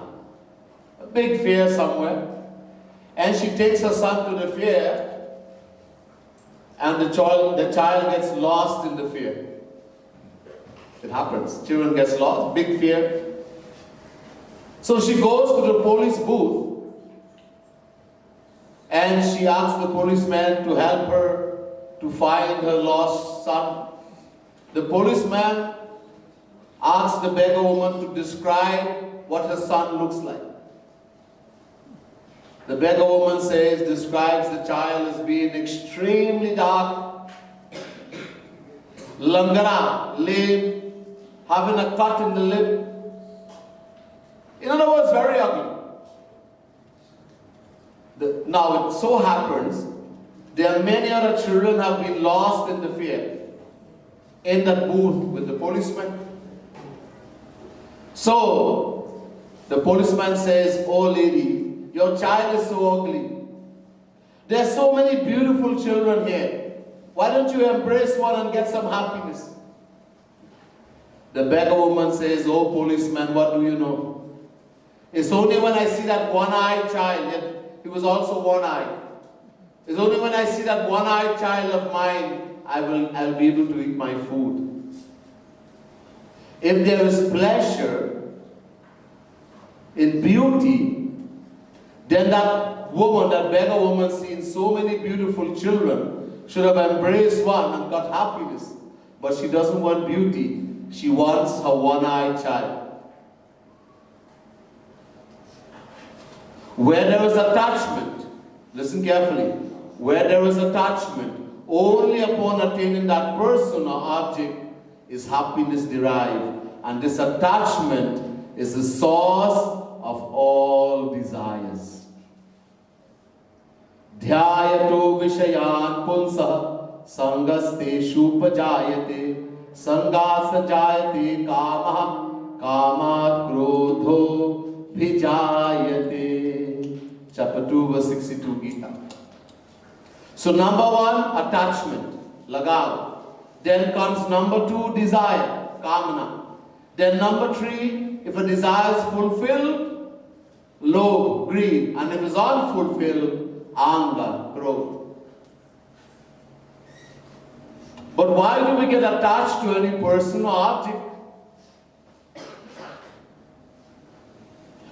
a big fair somewhere. and she takes her son to the fair, and the child gets lost in the fair. It happens. Children get lost, big fear. So she goes to the police booth, and she asks the policeman to help her to find her lost son. The policeman asks the beggar woman to describe what her son looks like. The beggar woman describes the child as being extremely dark, langara, lame, having a cut in the lip. In other words, very ugly. Now it so happens, there are many other children who have been lost in the fair, in that booth with the policeman. So, the policeman says, "Oh lady, your child is so ugly. There are so many beautiful children here. Why don't you embrace one and get some happiness?" The beggar woman says, "Oh policeman, what do you know? It's only when I see that one-eyed child," yet he was also one-eyed. "It's only when I see that one-eyed child of mine, I'll be able to eat my food. If there is pleasure in beauty, then that woman, that beggar woman, seeing so many beautiful children, should have embraced one and got happiness. But she doesn't want beauty. She wants her one-eyed child." Where there is attachment, listen carefully, where there is attachment, only upon attaining that person or object is happiness derived. And this attachment is the source of all desires. Dhyayato vishayan punsa sangasteshu pajayate sangasa jayate kamaha kamat krodho bhijayate. Chapter 2, verse 62, Gita. So number 1, attachment, lagav. Then comes number 2, desire, kamana. Then number 3, if a desire is fulfilled, lobh, greed. And if it's unfulfilled, anger, growth. But why do we get attached to any person or object?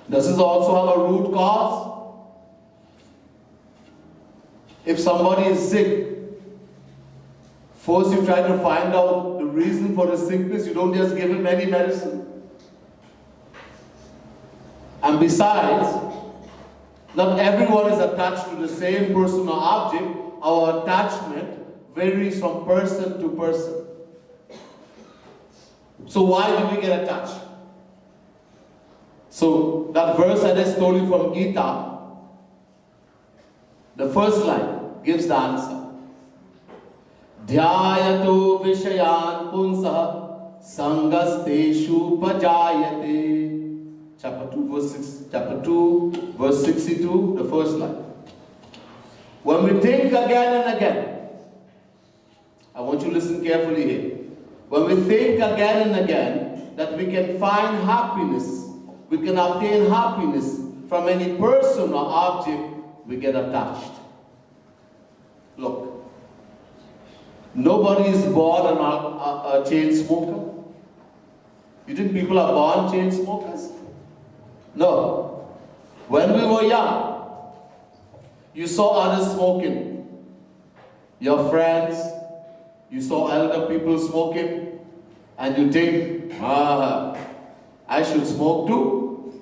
Does this also have a root cause? If somebody is sick, first you try to find out the reason for the sickness. You don't just give him any medicine. And besides, not everyone is attached to the same person or object. Our attachment varies from person to person. So why do we get attached? So that verse I just told you from Gita, the first line gives the answer. Dhyayato vishayan punsa sangasteshu pajayate. Chapter 2, verse 62, the first line. When we think again and again, I want you to listen carefully here. When we think again and again that we can find happiness, we can obtain happiness from any person or object, we get attached. Look, nobody is born a chain smoker. You think people are born chain smokers? No. When we were young, you saw others smoking. Your friends, you saw elder people smoking, and you think, I should smoke too.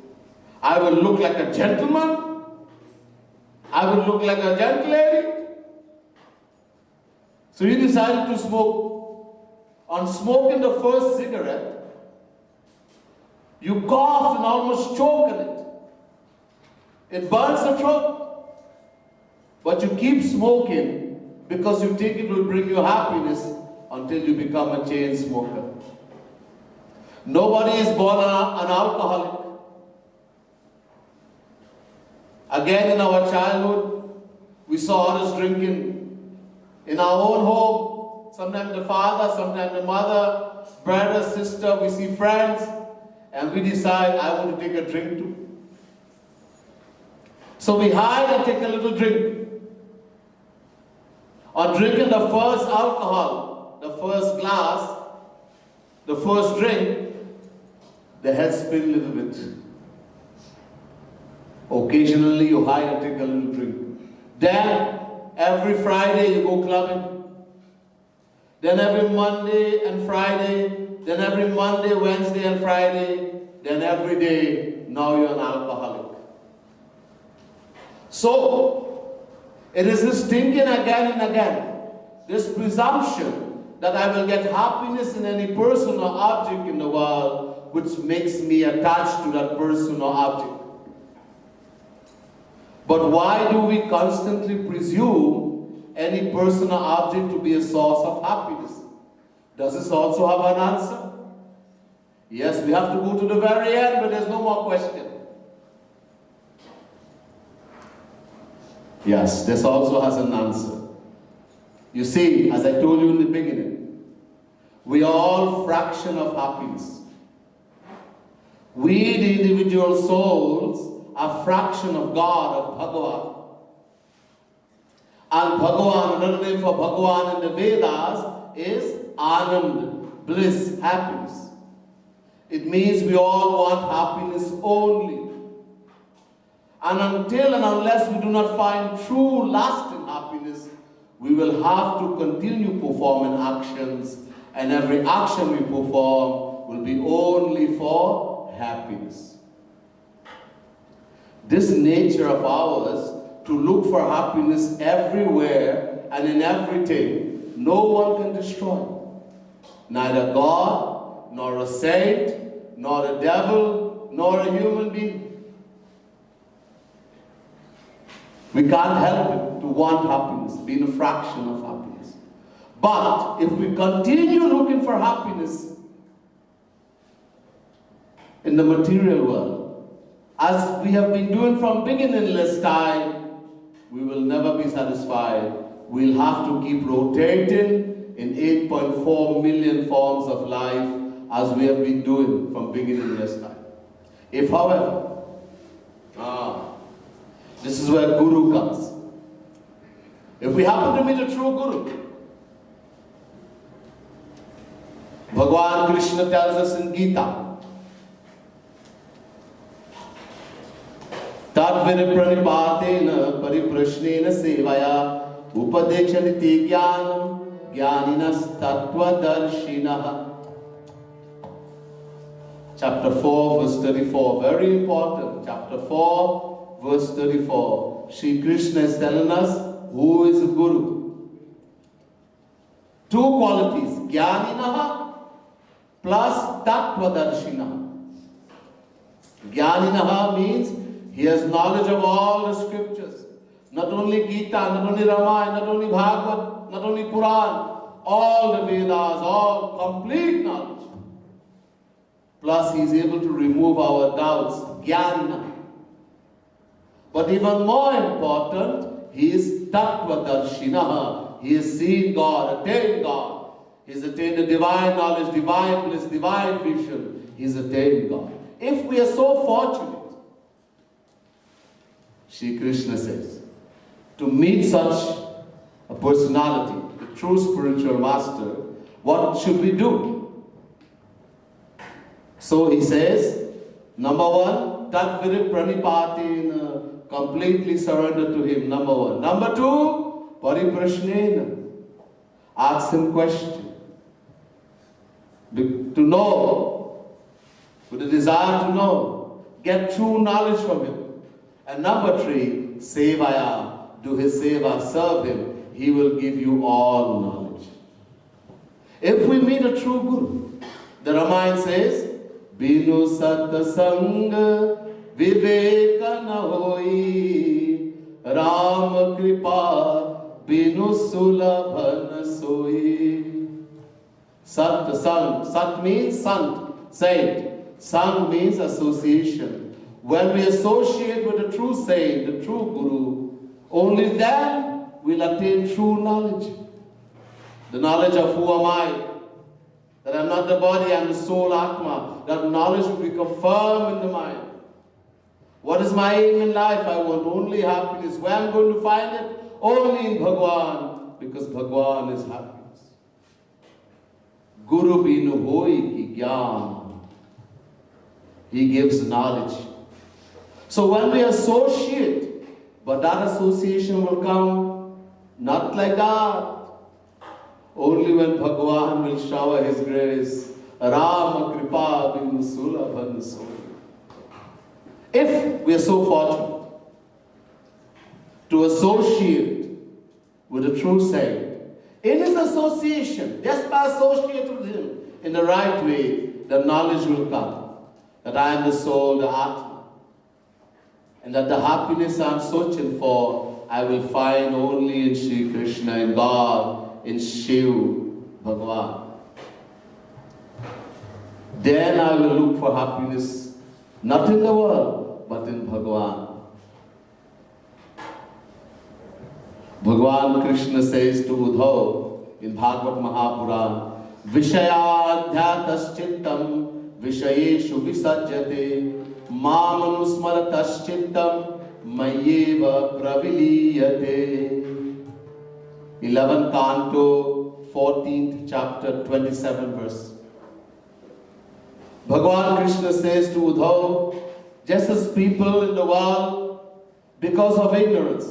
I will look like a gentleman. I will look like a gentle lady. So you decided to smoke. On smoking the first cigarette, you cough and almost choke on it. It burns the throat. But you keep smoking because you think it will bring you happiness until you become a chain smoker. Nobody is born an alcoholic. Again, in our childhood, we saw others drinking. In our own home, sometimes the father, sometimes the mother, brother, sister, we see friends, and we decide, I want to take a drink too. So we hide and take a little drink. On drinking the first alcohol, the first glass, the first drink, the head spin a little bit. Occasionally you hide and take a little drink. Then every Friday you go clubbing. Then every Monday and Friday. Then every Monday, Wednesday and Friday. Then every day, now you're an alcoholic. So, it is this thinking again and again, this presumption that I will get happiness in any person or object in the world, which makes me attached to that person or object. But why do we constantly presume any person or object to be a source of happiness? Does this also have an answer? Yes, we have to go to the very end, but there's no more question. Yes, this also has an answer. You see, as I told you in the beginning, we are all fraction of happiness. We, the individual souls, are fraction of God, of Bhagavan. And Bhagavan, another name for Bhagavan in the Vedas is Anand, bliss, happiness. It means we all want happiness only. And until and unless we do not find true lasting happiness, we will have to continue performing actions, and every action we perform will be only for happiness. This nature of ours to look for happiness everywhere and in everything, no one can destroy. Neither God, nor a saint, nor a devil, nor a human being. We can't help it to want happiness, being a fraction of happiness. But if we continue looking for happiness in the material world, as we have been doing from beginningless time, we will never be satisfied. We'll have to keep rotating in 8.4 million forms of life as we have been doing from beginningless time. If, however, this is where Guru comes. If we happen to meet a true Guru, Bhagavan Krishna tells us in Gita, Tadviripranipatena pariprashnena sevaya upadekshani jnanam jnaninas tattvadarshinaha. Chapter 4, verse 34. Very important. Chapter 4, verse 34. Shri Krishna is telling us who is a Guru. Two qualities. Jnaninaha plus tattvadarshinaha. Jnaninaha means he has knowledge of all the scriptures. Not only Gita, not only Ramayana, not only Bhagavad, not only Puran. All the Vedas, all complete knowledge. Plus, he is able to remove our doubts, jnana. But even more important, he is tattvadarshinaha. He has seen God, attained God. He has attained the divine knowledge, divine bliss, divine vision. He has attained God. If we are so fortunate, Shri Krishna says, to meet such a personality, the true spiritual master, what should we do? So he says, number one, Tadvirip Pranipatina, completely surrender to him, number one. Number two, Pariprashnena, ask him question. To know, with a desire to know, get true knowledge from him. And number three, Sevaya, do his seva, serve him. He will give you all knowledge. If we meet a true Guru, the Ramayana says, Binu Satta Sangha Viveka na hoi, Ram Kripa Binu Sulabhana soi. Sat Sang. Sat means sant, saint. Sang means association. When we associate with the true saint, the true Guru, only then we'll attain true knowledge. The knowledge of who am I? That I'm not the body, I'm the soul Atma. That knowledge will become firm in the mind. What is my aim in life? I want only happiness. Where I'm going to find it? Only in Bhagwan, because Bhagwan is happiness. Guru binu hoi ki gyan. He gives knowledge. So when we associate, but that association will come not like that. Only when Bhagwan will shower His grace. Rama kripa binu sulabhan so. If we are so fortunate to associate with a true saint, in his association, just by associating with him in the right way, the knowledge will come that I am the soul, the Atma, and that the happiness I am searching for, I will find only in Shri Krishna, in God, in Shiv, Bhagwan. Then I will look for happiness, not in the world, but in Bhagwan. Bhagwan Krishna says to Uddhav in Bhagavad Mahapuran, Vishayadhyataschitam Vishayeshu Visajyate Mamanusmarataschitam Mayeva Praviliyate. 11th Canto, 14th chapter, 27 verse. Bhagwan Krishna says to Uddhav, just as people in the world, because of ignorance,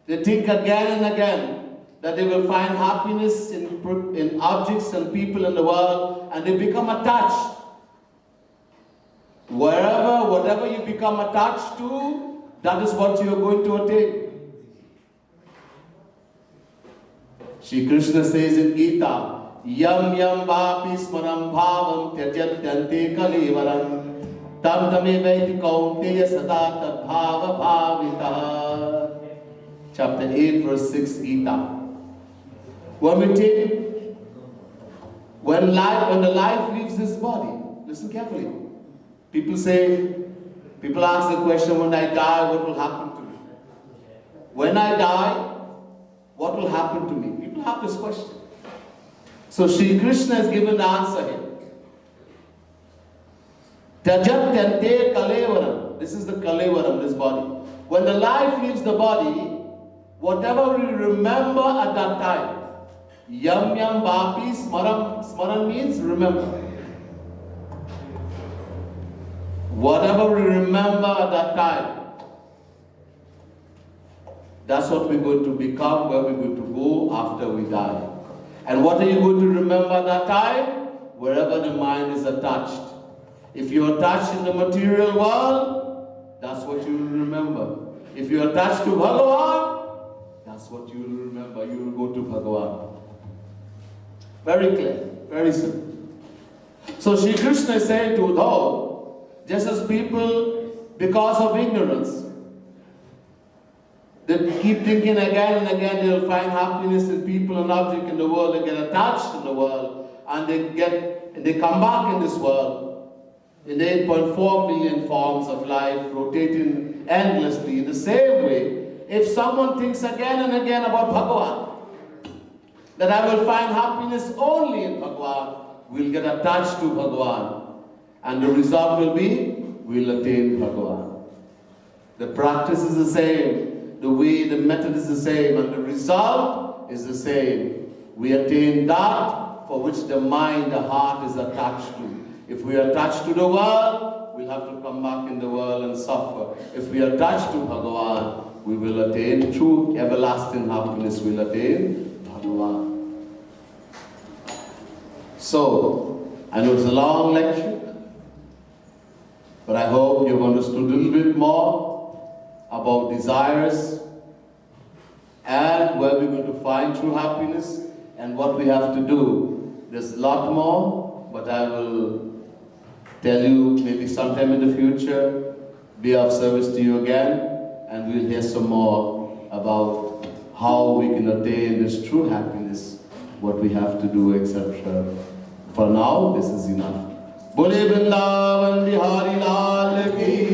they think again and again that they will find happiness in objects and people in the world, and they become attached. Whatever you become attached to, that is what you are going to attain. Shri Krishna says in Gita, Yam yam vapi smaram bhavam tyajatyante kalevaram tam tame vaiti kaunteya sada tad bhava bhavita. Chapter 8 verse 6 Gita. When the life leaves this body, listen carefully. People ask the question, when I die, what will happen to me? When I die, what will happen to me? People have this question. So Shri Krishna has given the answer here. Tyajatyante kalevaram. This is the kalevaram, this body. When the life leaves the body, whatever we remember at that time, yam yam vapi smaram. Smaran means remember. Whatever we remember at that time, that's what we're going to become, where we're going to go after we die. And what are you going to remember at that time? Wherever the mind is attached. If you're attached in the material world, that's what you will remember. If you're attached to Bhagavan, that's what you will remember. You will go to Bhagavan. Very clear, very simple. So Shri Krishna is saying to Uddhav, just as people, because of ignorance, they keep thinking again and again they'll find happiness in people and objects in the world, they get attached in the world, and they come back in this world in 8.4 million forms of life, rotating endlessly. In the same way, if someone thinks again and again about Bhagavan, that I will find happiness only in Bhagavan, we'll get attached to Bhagavan. And the result will be, we'll attain Bhagavan. The practice is the same. The way, the method is the same. And the result is the same. We attain that for which the mind, the heart is attached to. If we are attached to the world, we'll have to come back in the world and suffer. If we are attached to Bhagavan, we will attain true everlasting happiness. We'll attain Bhagavan. So, I know it's a long lecture, but I hope you've understood a little bit more about desires and where we're going to find true happiness and what we have to do. There's a lot more, but I will tell you maybe sometime in the future, be of service to you again, and we'll hear some more about how we can attain this true happiness, what we have to do, etc. For now, this is enough. Bole Vrindavan Bihari Lal Ki